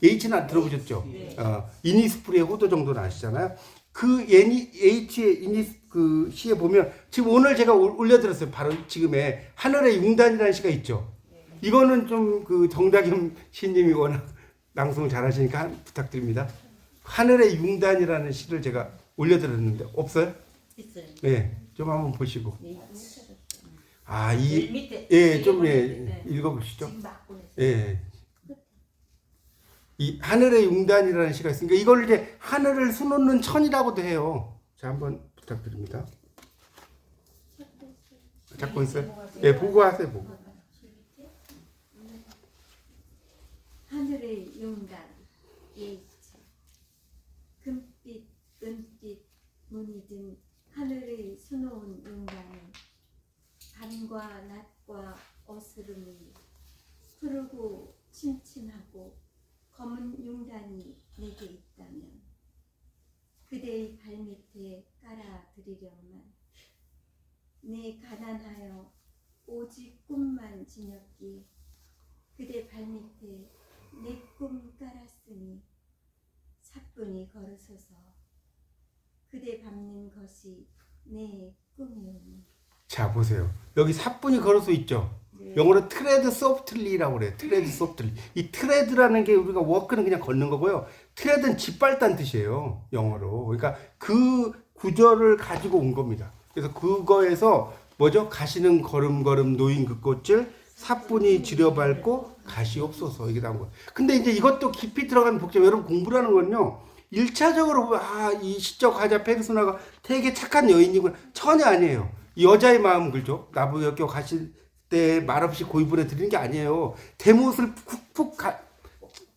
H는 들어보셨죠? 이니스프리의 호도 정도는 아시잖아요. H의 시에 보면, 지금 오늘 제가 올려드렸어요. 바로 지금의 하늘의 융단이라는 시가 있죠. 이거는 좀 정다겸 시인님이 워낙 낭송을 잘하시니까 부탁드립니다. 하늘의 융단이라는 시를 제가 올려드렸는데 없어요? 있어요. 네, 좀 한번 보시고. 밑에 읽어보시죠. 지금 막고 있어요. 예. 이 하늘의 융단이라는 시가 있으니까 이걸 이제 하늘을 수놓는 천이라고도 해요. 자, 한번 부탁드립니다. 잡고 있어요? 예, 보고 하세요, 보고. 하늘의 용단 H 금빛 은빛 무늬 든 하늘의 수놓은 용단은 밤과 낮과 어스름이 푸르고 침침하고 검은 용단이 내게 있다면 그대의 발밑에 깔아드리려만 내 가난하여 오직 꿈만 지녔기에 그대 발밑에 내 꿈 깔았으니 사뿐히 걸어서서 그대 밟는 것이 내 꿈이오니. 자, 보세요. 여기 사뿐히 걸어서 있죠. 네. 영어로 트레드 소프트리라고 그래요. 트레드 소프트리. 이 트레드라는 게 우리가 워크는 그냥 걷는 거고요. 트레드는 짓밟다는 뜻이에요. 영어로. 그러니까 그 구절을 가지고 온 겁니다. 그래서 그거에서 뭐죠? 가시는 걸음걸음 놓인 그 꽃을 사뿐히 지려밟고 가시옵소서, 이게 나온 거예요. 근데 이제 이것도 깊이 들어가면 복잡해요. 여러분 공부라는 건요, 1차적으로 이 시적 화자 페르소나가 되게 착한 여인이구나, 전혀 아니에요. 여자의 마음, 그죠? 나부역교 가실 때 말없이 고이 보내드리는 게 아니에요. 대못을 푹푹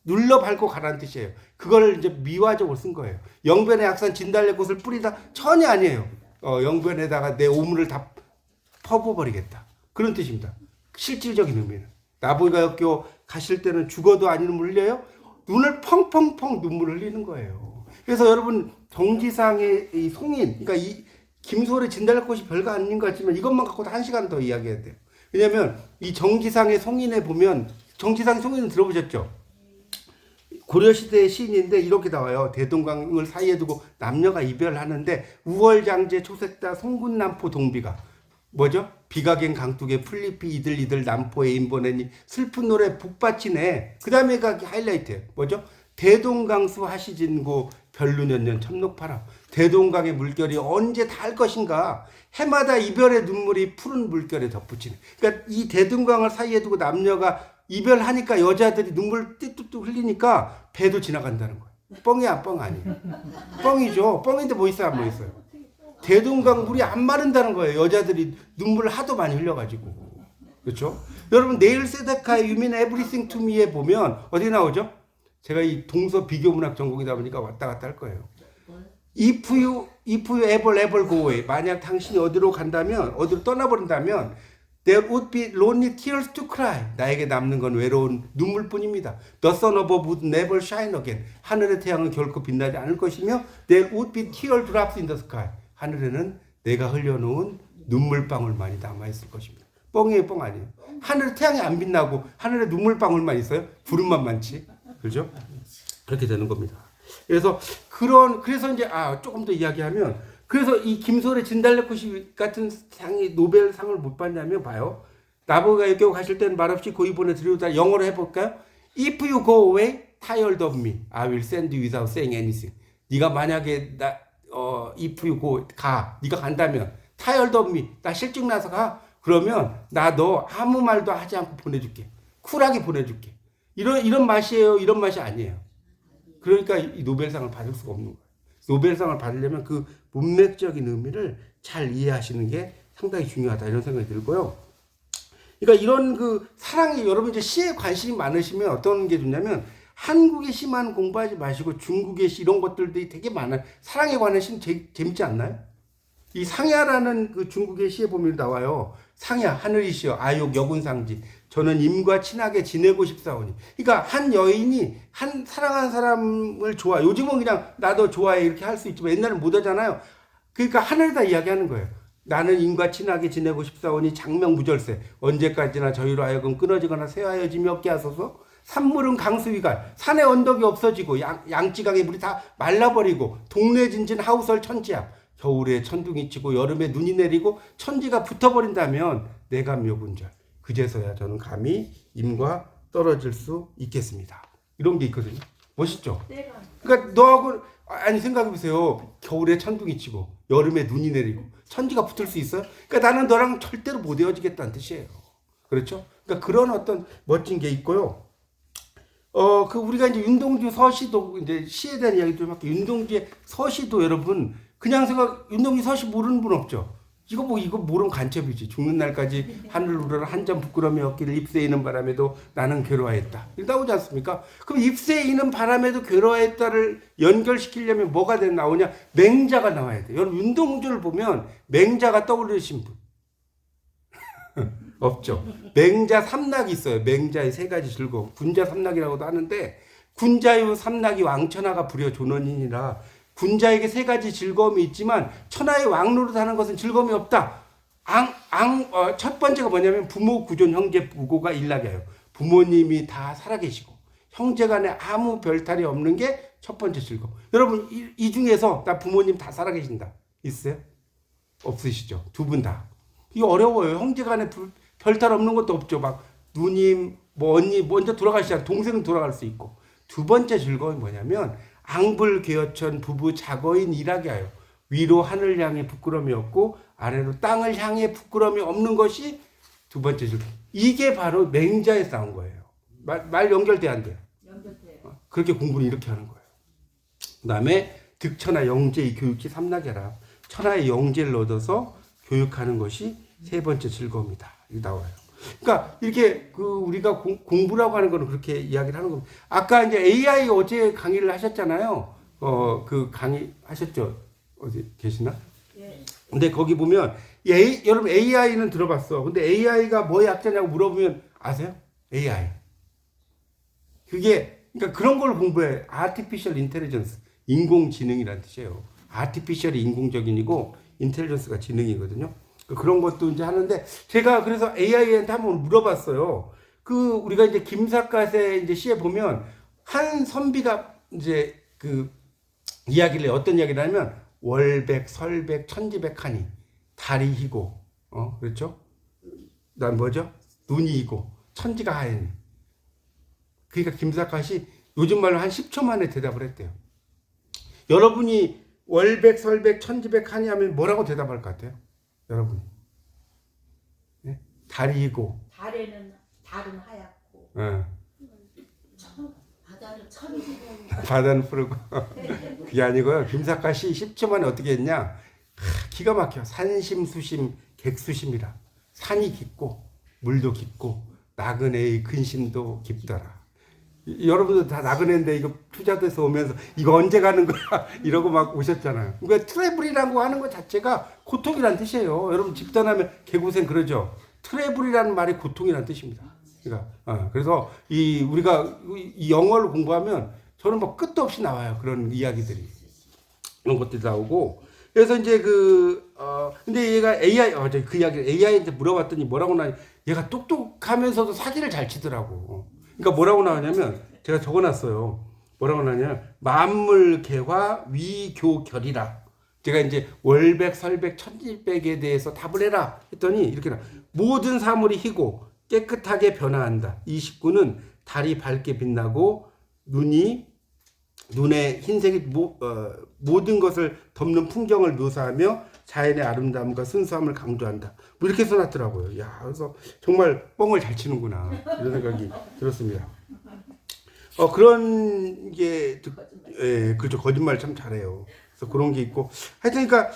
눌러 밟고 가라는 뜻이에요. 그걸 이제 미화적으로 쓴 거예요. 영변의 약산 진달래꽃을 뿌리다 전혀 아니에요. 영변에다가 내 오물을 다 퍼부어버리겠다. 그런 뜻입니다. 실질적인 의미는. 나보이가 역교 가실 때는 죽어도 안 눈물 흘려요? 눈을 펑펑펑 눈물 흘리는 거예요. 그래서 여러분 정지상의 이 송인, 그러니까 이 김소월의 진달래꽃이 별거 아닌 것 같지만 이것만 갖고도 1시간 더 이야기해야 돼요. 왜냐하면 이 정지상의 송인에 보면 정지상의 송인은 들어보셨죠? 고려시대의 시인인데 이렇게 나와요. 대동강을 사이에 두고 남녀가 이별하는데 우월장제 초색다 송군남포 동비가 뭐죠? 비가갱 강둑에 풀잎이 이들이들 남포에 인보내니 슬픈 노래 북받치네. 그 다음에가 하이라이트예요. 뭐죠? 대동강수 하시진구 별루년년 첨록파라. 대동강의 물결이 언제 닿을 것인가. 해마다 이별의 눈물이 푸른 물결에 덧붙이네. 그러니까 이 대동강을 사이에 두고 남녀가 이별하니까 여자들이 눈물 띠뚝뚝 흘리니까 배도 지나간다는 거예요. 뻥이야, 뻥 아니에요. 뻥이죠. 뻥인데 뭐 있어요, 안 뭐 있어요. 대동강 물이 안 마른다는 거예요. 여자들이 눈물을 하도 많이 흘려가지고. 그렇죠? 여러분 네일 세데카의 You Mean Everything to Me에 보면 어디 나오죠? 제가 이 동서 비교문학 전공이다 보니까 왔다 갔다 할 거예요. If you ever go away. 만약 당신이 어디로 간다면, 어디로 떠나버린다면 There would be lonely tears to cry. 나에게 남는 건 외로운 눈물뿐입니다. The sun above would never shine again. 하늘의 태양은 결코 빛나지 않을 것이며 There would be tear drops in the sky. 하늘에는 내가 흘려놓은 눈물방울만이 남아있을 것입니다. 뻥이에요, 뻥 아니에요. 하늘에 태양이 안 빛나고 하늘에 눈물방울만 있어요? 구름만 많지. 그렇죠? 그렇게 되는 겁니다. 그래서 이제 조금 더 이야기하면 그래서 이 김소월의 진달래꽃이 같은 상이 노벨상을 못 받냐면 봐요. 나보가 여기 가실 때는 말없이 고이 보내드리다 영어로 해볼까요? If you go away, tired of me, I will send you without saying anything. 네가 만약에 if you go 네가 간다면 tired of me, 나 실증 나서 가. 그러면 나 너 아무 말도 하지 않고 보내줄게. 쿨하게 보내줄게. 이런 맛이에요. 이런 맛이 아니에요. 그러니까 이 노벨상을 받을 수가 없는 거예요. 노벨상을 받으려면 그 문맥적인 의미를 잘 이해하시는 게 상당히 중요하다 이런 생각이 들고요. 그러니까 이런 그 사랑이 여러분 이제 시에 관심이 많으시면 어떤 게 좋냐면 한국의 시만 공부하지 마시고 중국의 시 이런 것들이 되게 많아요. 사랑에 관한 시는 재밌지 않나요? 이 상야라는 그 중국의 시에 보면 나와요. 상야 하늘이시여 아욕 여군상지 저는 임과 친하게 지내고 싶사오니. 그러니까 한 여인이 한 사랑하는 사람을 좋아. 요즘은 그냥 나도 좋아해 이렇게 할 수 있지만 옛날엔 못 하잖아요. 그러니까 하늘에다 이야기하는 거예요. 나는 임과 친하게 지내고 싶사오니 장명무절세 언제까지나 저희로 하여금 끊어지거나 쇠하여짐이 없게 하소서. 산물은 강수위갈 산의 언덕이 없어지고 양지강의 물이 다 말라버리고 동네 진진 하우설 천지야. 겨울에 천둥이 치고 여름에 눈이 내리고 천지가 붙어버린다면 내가 묘군절 그제서야 저는 감히 임과 떨어질 수 있겠습니다. 이런 게 있거든요. 멋있죠? 그러니까 너하고 생각해보세요. 겨울에 천둥이 치고 여름에 눈이 내리고 천지가 붙을 수 있어요? 그러니까 나는 너랑 절대로 못 헤어지겠다는 뜻이에요. 그렇죠? 그러니까 그런 어떤 멋진 게 있고요. 우리가 이제 윤동주 서시도 이제 시에 대한 이야기 좀 할게요. 윤동주의 서시도 여러분 그냥 윤동주 서시 모르는 분 없죠? 이거 모르면 간첩이지. 죽는 날까지 하늘 우러러 한 점 부끄러움이 없기를 잎새 이는 바람에도 나는 괴로워했다. 이거 나오지 않습니까? 그럼 잎새 이는 바람에도 괴로워했다를 연결시키려면 뭐가 나오냐? 맹자가 나와야 돼. 여러분 윤동주를 보면 맹자가 떠오르신 분 없죠. 맹자 삼락이 있어요. 맹자의 세 가지 즐거움. 군자 삼락이라고도 하는데 군자유 삼락이 왕천하가 불여 존원이니라. 군자에게 세 가지 즐거움이 있지만 천하의 왕노릇 하는 것은 즐거움이 없다. 첫 번째가 뭐냐면 부모 구존 형제 부고가 일나게 하여. 부모님이 다 살아계시고 형제간에 아무 별탈이 없는 게 첫 번째 즐거움. 여러분 이 중에서 나 부모님 다 살아계신다. 있어요? 없으시죠? 두 분 다. 이거 어려워요. 형제간에 별탈 없는 것도 없죠. 막 누님, 언니 먼저 돌아가시잖아요. 동생은 돌아갈 수 있고. 두 번째 즐거움이 뭐냐면 앙불괴어천 부부 자거인 일하게 하여. 위로 하늘 향해 부끄러움이 없고 아래로 땅을 향해 부끄러움이 없는 것이 두 번째 즐거움. 이게 바로 맹자에서 나온 거예요. 말 연결돼 안 돼요? 연결돼요. 그렇게 공부는 이렇게 하는 거예요. 그 다음에 득천하 영재의 교육지 삼락해라. 천하의 영재를 얻어서 교육하는 것이 세 번째 즐거움이다. 이게 나와요. 그러니까 이렇게 그 우리가 공부라고 하는 거는 그렇게 이야기를 하는 겁니다. 아까 이제 AI 어제 강의를 하셨잖아요. 그 강의 하셨죠? 어디 계시나? 근데 거기 보면 여러분 AI는 들어봤어. 근데 AI가 뭐의 약자냐고 물어보면 아세요? AI. 그게 그러니까 그런 걸 공부해. Artificial Intelligence. 인공지능이라는 뜻이에요. Artificial이 인공적인이고 인텔리전스가 지능이거든요. 그런 것도 이제 하는데 제가 그래서 AI한테 한번 물어봤어요. 그 우리가 이제 김삿갓의 이제 시에 보면 한 선비가 이제 그 이야기를 어떤 이야기를 하면 월백, 설백, 천지백하니 달이 희고 그렇죠? 난 뭐죠? 눈이 희고 천지가 하얘니. 그러니까 김삿갓이 요즘 말로 한 10초 만에 대답을 했대요. 여러분이 월백, 설백, 천지백하니 하면 뭐라고 대답할 것 같아요? 여러분이. 네? 달이 희고 달은 하얗고 네. 바다는 천지고 바다는 푸르고 그게 아니고요. 김삿갓이 10초 만에 어떻게 했냐? 기가 막혀. 산심수심 객수심이라. 산이 깊고 물도 깊고 나그네의 근심도 깊더라. 여러분들 다 나그네인데 이거 투자돼서 오면서 이거 언제 가는 거야 이러고 막 오셨잖아요. 그러니까 트래블이라고 하는 것 자체가 고통이란 뜻이에요. 여러분 집단하면 개고생 그러죠. 트래블이라는 말이 고통이란 뜻입니다. 그러니까 그래서 우리가 이 영어를 공부하면 저는 뭐 끝도 없이 나와요. 그런 이야기들이 그런 것들이 나오고. 그래서 이제 근데 얘가 AI 그 이야기를 AI한테 물어봤더니 뭐라고 나냐? 얘가 똑똑하면서도 사기를 잘 치더라고. 그러니까 뭐라고 나오냐면 제가 적어놨어요. 뭐라고 나오냐? 만물개화 위교결이라. 제가 이제 월백, 설백, 천지백에 대해서 답을 해라 했더니 이렇게 나. 모든 사물이 희고 깨끗하게 변화한다. 이 식구는 달이 밝게 빛나고 눈에 흰색이 모든 것을 덮는 풍경을 묘사하며 자연의 아름다움과 순수함을 강조한다. 뭐 이렇게 써놨더라고요. 야, 그래서 정말 뻥을 잘 치는구나 이런 생각이 들었습니다. 그런 게 그렇죠. 거짓말 참 잘해요. 그래서 그런 게 있고 하여튼 그러니까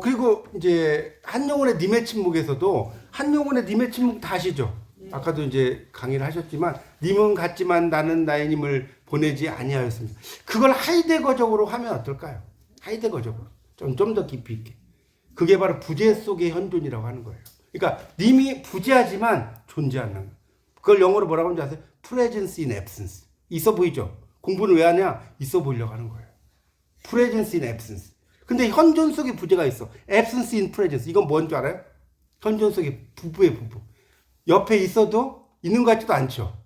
그리고 이제 한용운의 님의 침묵에서도 한용운의 님의 침묵 다 아시죠? 아까도 이제 강의를 하셨지만 님은 같지만 나는 나의 님을 보내지 아니하였습니다. 그걸 하이데거적으로 하면 어떨까요? 하이데거적으로 좀 더 깊이 있게. 그게 바로 부재 속의 현존이라고 하는 거예요. 그러니까 님이 부재하지만 존재하는 거예요. 그걸 영어로 뭐라고 하는지 아세요? Presence in absence. 있어 보이죠? 공부는 왜 하냐? 있어 보이려고 하는 거예요. Presence in absence. 근데 현존 속에 부재가 있어. Absence in presence. 이건 뭔지 알아요? 현존 속에 부부의 부부. 옆에 있어도 있는 것 같지도 않죠.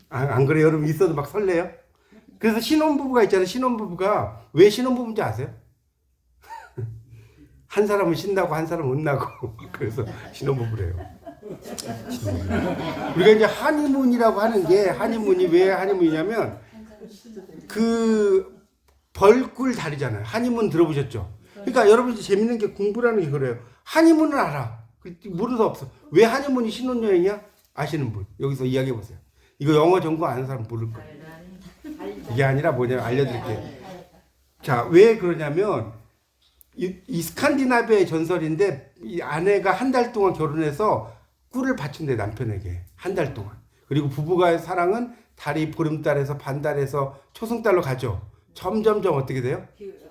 안 그래요? 여러분 있어도 막 설레요? 그래서 신혼부부가 있잖아요. 신혼부부가 왜 신혼부부인지 아세요? 한 사람은 신나고 한 사람은 은나고 그래서 신혼부부래요. 우리가 이제 하니문이라고 하는 게 하니문이 왜 하니문이냐면 그 벌꿀 다리잖아요. 하니문 들어보셨죠? 그러니까 여러분 재밌는 게 공부라는 게 그래요. 하니문을 알아. 모르는 사 없어. 왜 하니문이 신혼여행이야? 아시는 분 여기서 이야기해 보세요. 이거 영어 전공 아는 사람 모를 거예요. 이게 아니라 뭐냐면 알려드릴게요. 자, 왜 그러냐면 이 스칸디나비아의 전설인데 이 아내가 한 달 동안 결혼해서 꿀을 바친대 남편에게 한 달 동안. 그리고 부부가의 사랑은 달이 보름달에서 반달에서 초승달로 가죠. 점점점 어떻게 돼요?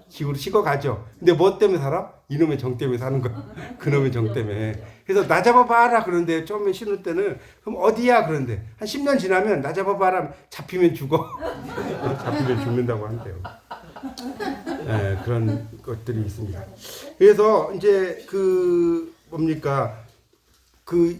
기울어 식어가죠. 근데 뭐 때문에 살아? 이놈의 정 때문에 사는 거야. 그놈의 정 때문에. 그래서 나 잡아봐라 그러는데 처음에 신혼 때는 그럼 어디야 그러는데 한 10년 지나면 나 잡아봐라 잡히면 죽어. 잡히면 죽는다고 한대요. 네, 그런 것들이 있습니다. 그래서 이제 그 뭡니까 그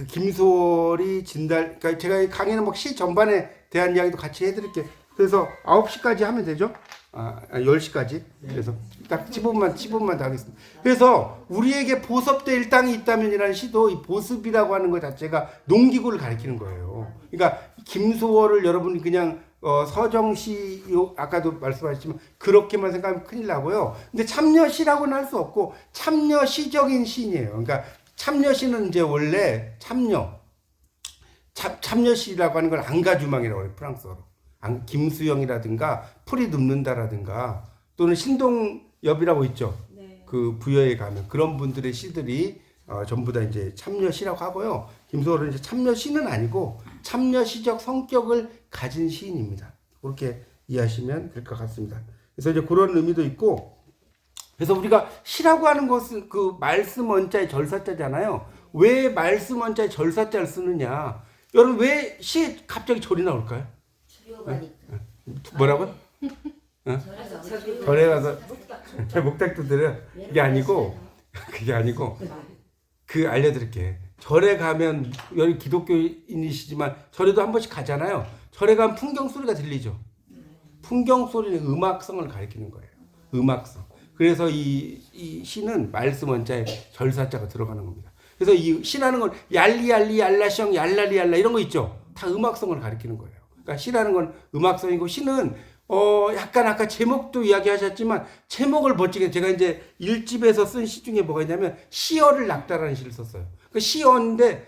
김소월이 진달 그러니까 제가 강의는 뭐 시 전반에 대한 이야기도 같이 해드릴게요. 그래서 9시까지 하면 되죠? 10시까지. 그래서 딱 15분만 더 하겠습니다. 그래서 우리에게 보섭될 땅이 있다면이라는 시도 이 보습이라고 하는 것 자체가 농기구를 가리키는 거예요. 그러니까 김소월을 여러분이 그냥 서정시 아까도 말씀하셨지만 그렇게만 생각하면 큰일 나고요. 근데 참여시라고는 할 수 없고 참여시적인 시인이에요. 그러니까 참여시는 이제 원래 참여시라고 하는 걸 앙가주망이라고 해요. 프랑스어로. 김수영이라든가 풀이 눕는다라든가 또는 신동엽이라고 있죠. 네. 그 부여에 가면 그런 분들의 시들이 전부 다 이제 참여시라고 하고요. 김소월은 이제 참여시는 아니고 참여시적 성격을 가진 시인입니다. 그렇게 이해하시면 될 것 같습니다. 그래서 이제 그런 의미도 있고, 그래서 우리가 시라고 하는 것은 그 말씀 원자의 절사자잖아요. 왜 말씀 원자의 절사자를 쓰느냐? 여러분 왜 시에 갑자기 절이 나올까요? 뭐라고? 절에 가서 목탁도 드려. 그게 아니고 그 알려드릴게. 절에 가면 여기 기독교인이시지만 절에도 한 번씩 가잖아요. 절에 가면 풍경 소리가 들리죠. 풍경 소리는 음악성을 가리키는 거예요. 음악성. 그래서 이 시는 말씀 원자에 절사자가 들어가는 겁니다. 그래서 이 시라는 건 얄리얄리 얄라셩 얄라리얄라 이런 거 있죠. 다 음악성을 가리키는 거예요. 그러니까 시라는 건 음악성이고, 시는 약간 아까 제목도 이야기하셨지만 제목을 멋지게, 제가 이제 1집에서 쓴 시 중에 뭐가 있냐면 시어를 낙다라는 시를 썼어요. 그 시어인데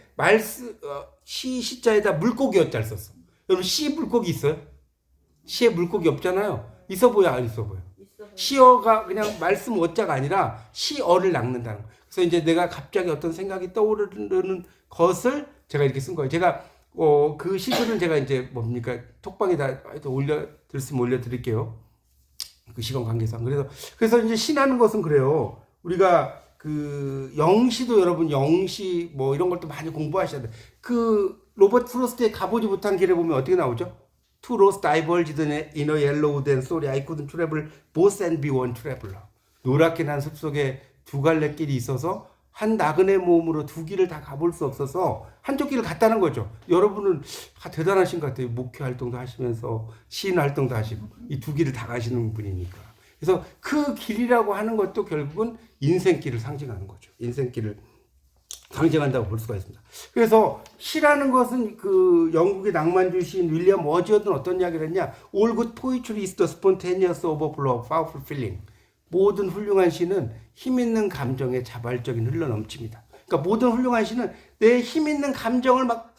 시자에다 물고기 어자를 썼어. 여러분 시 물고기 있어요? 시에 물고기 없잖아요. 있어 보여 안 있어 보여? 시어가 그냥 말씀 어자가 아니라 시어를 낙는다는 거예요. 그래서 이제 내가 갑자기 어떤 생각이 떠오르는 것을 제가 이렇게 쓴 거예요. 제가 그 시들은 제가 이제 뭡니까 톡방에다 올려드렸으면 올려드릴게요. 그 시간 관계상. 그래서 이제 시라는 것은 그래요. 우리가 그 영시도 여러분 영시 뭐 이런 것도 많이 공부하셔야 돼. 그 로버트 프로스트의 가보지 못한 길에 보면 어떻게 나오죠? Two roads diverged in a yellow den sorry I couldn't travel both and be one traveler. 노랗게 난 숲속에 두 갈래 길이 있어서 한 나그네 모음으로 두 길을 다 가볼 수 없어서 한쪽 길을 갔다는 거죠. 여러분은 대단하신 것 같아요. 목회 활동도 하시면서 시인 활동도 하시고 이 두 길을 다 가시는 분이니까. 그래서 그 길이라고 하는 것도 결국은 인생길을 상징하는 거죠. 인생길을 상징한다고 볼 수가 있습니다. 그래서 시라는 것은 그 영국의 낭만주의 시인 윌리엄 워즈워드는 어떤 이야기를 했냐? All good poetry is the spontaneous overflow of powerful feeling. 모든 훌륭한 시는 힘 있는 감정의 자발적인 흘러넘칩니다. 그러니까 모든 훌륭한 시는 내 힘 있는 감정을 막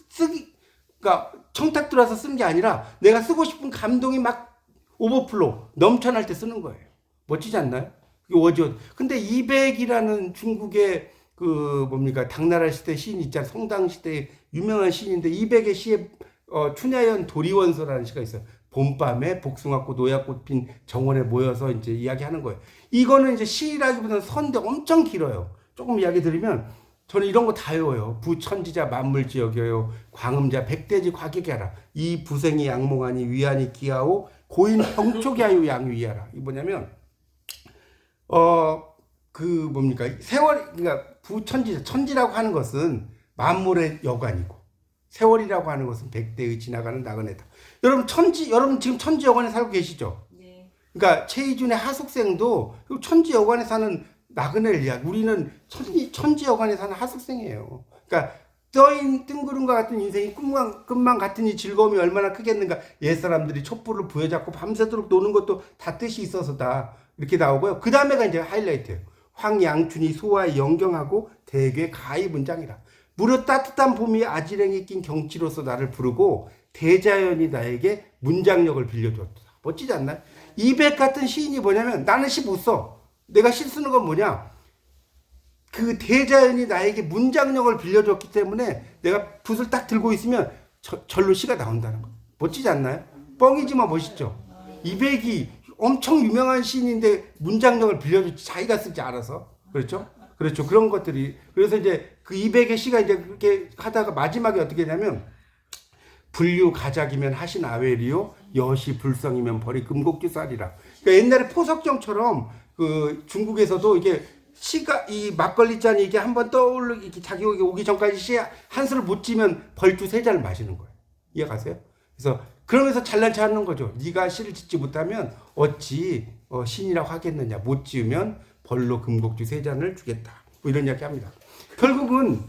쓰기, 그러니까 청탁 들어와서 쓰는 게 아니라 내가 쓰고 싶은 감동이 막 오버플로우, 넘쳐날 때 쓰는 거예요. 멋지지 않나요? 그게 워즈워드. 근데 이백이라는 중국의 그 뭡니까 당나라 시대 시인 있잖아요. 성당 시대의 유명한 시인인데 이백의 시에 춘야연 도리원서라는 시가 있어요. 봄밤에 복숭아꽃 노약꽃 핀 정원에 모여서 이제 이야기하는 거예요. 이거는 이제 시라기보다는 선데 엄청 길어요. 조금 이야기 드리면 저는 이런 거 다 외워요. 부천지자 만물지 여겨요. 광음자 백대지 과기하라. 이 부생이 양몽하니 위안이 기하오. 고인 병촉이 하유 양위하라. 이게 뭐냐면 그 뭡니까 세월, 그러니까 부천지자, 천지라고 하는 것은 만물의 여관이고 세월이라고 하는 것은 백대의 지나가는 나그네다. 여러분 지금 천지 여관에 살고 계시죠? 네. 그러니까 최희준의 하숙생도 천지 여관에 사는 나그네를 이야기. 우리는 천지 여관에 사는 하숙생이에요. 그러니까 떠인 뜬구름과 같은 인생이 꿈만 같은 이 즐거움이 얼마나 크겠는가. 옛사람들이 촛불을 부여잡고 밤새도록 노는 것도 다 뜻이 있어서다. 이렇게 나오고요. 그 다음에가 이제 하이라이트예요. 황양춘이 소와의 영경하고 대괴 가히 문장이라. 무릇 따뜻한 봄이 아지랭이 낀 경치로서 나를 부르고 대자연이 나에게 문장력을 빌려주었다. 멋지지 않나요? 이백 같은 시인이 뭐냐면 나는 시 못 써. 내가 시 쓰는 건 뭐냐? 그 대자연이 나에게 문장력을 빌려줬기 때문에 내가 붓을 딱 들고 있으면 절로 시가 나온다는 거. 멋지지 않나요? 뻥이지만 멋있죠? 이백이 엄청 유명한 시인인데 문장력을 빌려줬지. 자기가 쓰지 않아서. 그렇죠? 그렇죠. 그런 것들이. 그래서 이제 그 이백의 시가 이제 그렇게 하다가 마지막에 어떻게 하냐면 불류 가작이면 하신 아웨리요 여시 불성이면 벌이 금곡주살이라. 그러니까 옛날에 포석정처럼 그 중국에서도 이게 시가 이 막걸리 잔이 이게 한번 떠오르기 자기 오기 전까지 시 한 술을 못 지면 벌주 세 잔을 마시는 거예요. 이해가세요? 그래서 그러면서 잘난 체 하는 거죠. 네가 시를 짓지 못하면 어찌 신이라고 하겠느냐. 못 지으면 벌로 금곡주 세 잔을 주겠다. 뭐 이런 이야기 합니다. 결국은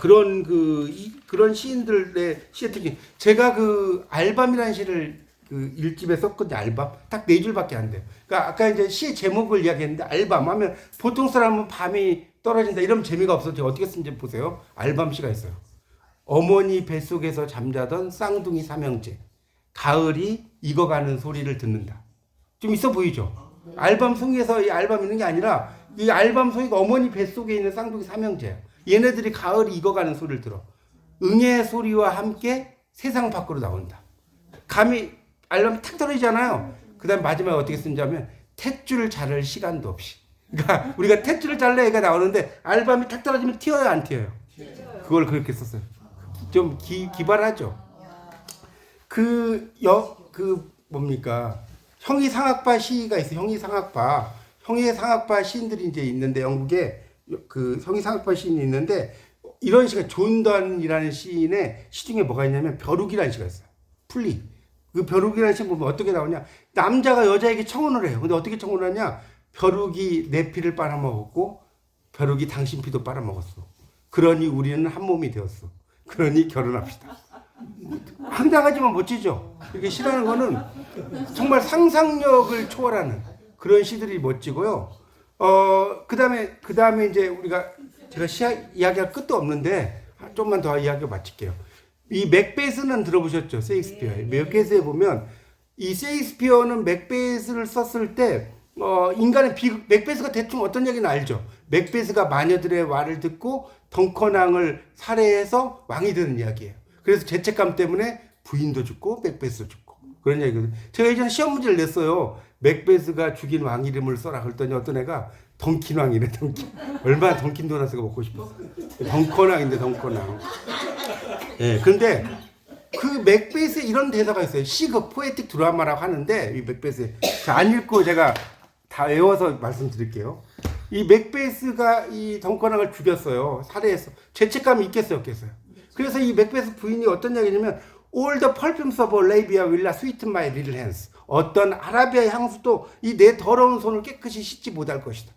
그런 시인들의 시의 특징. 제가 그 알밤이라는 시를 그 1집에 썼거든요. 알밤. 딱 4줄밖에 안 돼요. 그러니까 아까 이제 시의 제목을 이야기했는데 알밤 하면 보통 사람은 밤이 떨어진다 이러면 재미가 없어서 제가 어떻게 쓴지 보세요. 알밤 시가 있어요. 어머니 뱃속에서 잠자던 쌍둥이 삼형제. 가을이 익어가는 소리를 듣는다. 좀 있어 보이죠? 알밤 송에서 이 알밤 있는 게 아니라 이 알밤 소리가 어머니 뱃속에 있는 쌍둥이 삼형제야. 얘네들이 가을이 익어가는 소리를 들어. 응의 소리와 함께 세상 밖으로 나온다. 감이 알밤이 탁 떨어지잖아요. 그 다음 마지막에 어떻게 쓰냐면 탯줄 자를 시간도 없이. 그러니까 우리가 탯줄을 잘라 애가 나오는데 알밤이 탁 떨어지면 튀어요 안 튀어요? 그걸 그렇게 썼어요. 좀 기발하죠. 그 뭡니까? 형이상학파 시가 있어요. 형이상학파 시인들이 이제 있는데 영국에 그 형이상학파 시인이 있는데 이런 시가 존 don이라는 시인의 시 중에 뭐가 있냐면 벼룩이라는 시가 있어요. 풀리. 그 벼룩이라는 시 보면 어떻게 나오냐? 남자가 여자에게 청혼을 해요. 근데 어떻게 청혼을 하냐? 벼룩이 내 피를 빨아먹었고 벼룩이 당신 피도 빨아먹었어. 그러니 우리는 한 몸이 되었어. 그러니 결혼합시다. 황당하지만 멋지죠. 이렇게 시라는 거는 정말 상상력을 초월하는 그런 시들이 멋지고요. 그다음에 이제 제가 시 이야기할 끝도 없는데 좀만 더 이야기 마칠게요. 이 맥베스는 들어보셨죠? 셰익스피어의 맥베스에 보면 이 셰익스피어는 맥베스를 썼을 때 인간의 비극, 맥베스가 대충 어떤 얘기는 알죠. 맥베스가 마녀들의 말을 듣고 덩컨왕을 살해해서 왕이 되는 이야기예요. 그래서 죄책감 때문에 부인도 죽고 맥베스도 죽고 그런 얘기거든요. 제가 예전에 시험 문제를 냈어요. 맥베스가 죽인 왕 이름을 써라 그랬더니 어떤 애가 덩킨 왕이래. 덩킨. 얼마나 덩킨 도나스가 먹고 싶었어. 덩컨왕인데 덩컨왕. 예, 근데 그 맥베스에 이런 대사가 있어요. 시그 포에틱 드라마라고 하는데 이 맥베스에 안 읽고 제가 다 외워서 말씀드릴게요. 이 맥베스가 이 덩컨왕을 죽였어요. 살해했어. 죄책감이 있겠어요, 없겠어요? 그래서 이 맥베스 부인이 어떤 얘기냐면 All the perfumes of Arabia will not sweeten my little hands. 어떤 아라비아 향수도 이 내 더러운 손을 깨끗이 씻지 못할 것이다.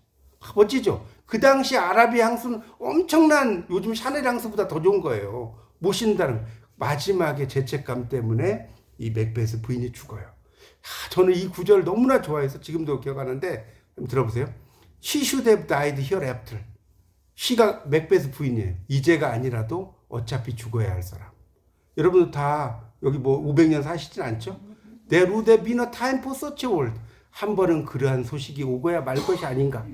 멋지죠? 그 당시 아라비아 향수는 엄청난 요즘 샤넬 향수보다 더 좋은 거예요. 못 씻는다는 마지막에 죄책감 때문에 이 맥베스 부인이 죽어요. 저는 이 구절 너무나 좋아해서 지금도 기억하는데 좀 들어보세요. She should have died hereafter. she가 맥베스 부인이에요. 이제가 아니라도 어차피 죽어야 할 사람. 여러분도 다 여기 뭐 500년 사시진 않죠? There would have been a time for such a world. 한 번은 그러한 소식이 오고야 말 것이 아닌가.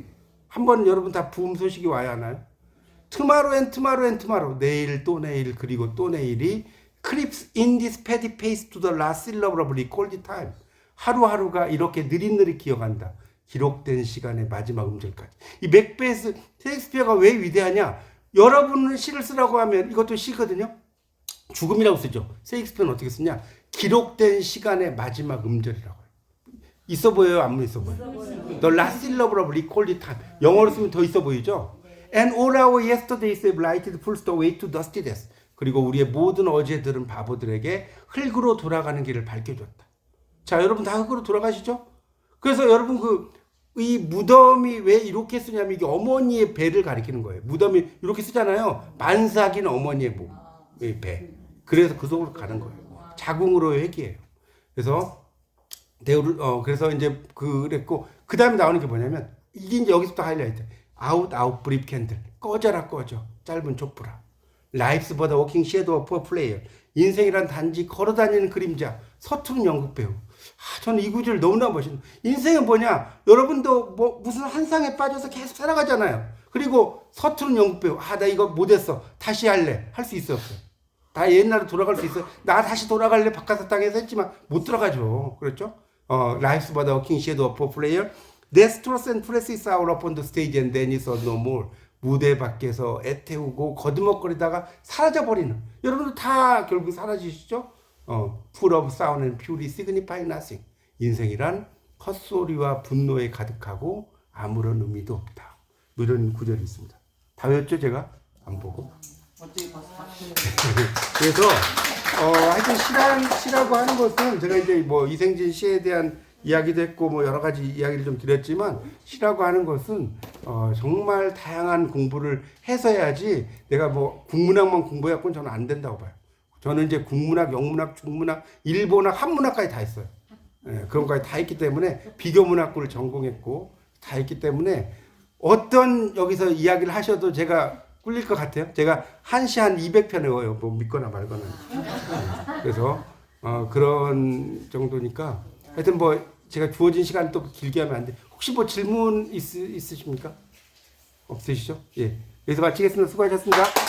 한 번은 여러분 다 부흥 소식이 와야 하나요? Tomorrow and tomorrow and tomorrow. 내일 또 내일 그리고 또 내일이 creeps in this petty pace to the last syllable of recalled time. 하루하루가 이렇게 느릿느릿 기어간다. 기록된 시간의 마지막 음절까지. 이 맥베스, 셰익스피어가 왜 위대하냐? 여러분은 시를 쓰라고 하면 이것도 시거든요. 죽음이라고 쓰죠. 셰익스피어는 어떻게 쓰냐? 기록된 시간의 마지막 음절이라고 해요. 있어 보여요? 안 있어 보여요? The last syllable of recalled time. 영어로 쓰면 더 있어 보이죠? And all our yesterdays have lighted first the way to dusty death. 그리고 우리의 모든 어제들은 바보들에게 흙으로 돌아가는 길을 밝혀줬다. 자, 여러분 다 흙으로 돌아가시죠? 그래서 여러분 이 무덤이 왜 이렇게 쓰냐면 이게 어머니의 배를 가리키는 거예요. 무덤이 이렇게 쓰잖아요. 만삭인 어머니의 배. 그래서 그 속으로 가는 거예요. 자궁으로 회귀해요. 그래서 그래서 이제 그랬고 그 다음에 나오는 게 뭐냐면 이게 이제 여기서부터 하이라이트. out brief candle. 꺼져라 꺼져. 짧은 촛불아. Life's but a walking shadow of a player. 인생이란 단지 걸어다니는 그림자. 서투른 연극 배우. 저는 이 구절 너무나 멋있는. 인생은 뭐냐? 여러분도 뭐 무슨 한 상에 빠져서 계속 살아가잖아요. 그리고 서투른 연극 배우. 나 이거 못했어. 다시 할래. 할 수 있어요, 없어요? 다 옛날로 돌아갈 수 있어요. 나 다시 돌아갈래. 바깥 땅에서 했지만 못 들어가죠. 그렇죠? Life's but a walking shadow of a player. Dexterous and presses out upon the stage and then is no more. 무대 밖에서 애태우고 거드먹거리다가 사라져버리는. 여러분들 다 결국 사라지시죠? Full of sound and purely signify nothing. 인생이란 헛소리와 분노에 가득하고 아무런 의미도 없다. 뭐 이런 구절이 있습니다. 다 외웠죠, 제가? 안 보고. 그래서 하여튼 시라고 하는 것은 제가 이제 뭐 이생진 시에 대한 이야기도 했고 뭐 여러 가지 이야기를 좀 드렸지만 시라고 하는 것은 정말 다양한 공부를 해서 해야지 내가 뭐 국문학만 공부해갖고는 저는 안 된다고 봐요. 저는 이제 국문학, 영문학, 중문학, 일본학, 한문학까지 다 했어요. 그런 거까지 다 했기 때문에 비교문학부를 전공했고 다 했기 때문에 어떤 여기서 이야기를 하셔도 제가 꿀릴 것 같아요. 제가 한 시 한 200편 외워요. 뭐 믿거나 말거나. 그래서 그런 정도니까 하여튼 뭐 제가 주어진 시간 또 길게 하면 안 돼. 혹시 뭐 질문 있으십니까? 없으시죠? 예. 여기서 마치겠습니다. 수고하셨습니다.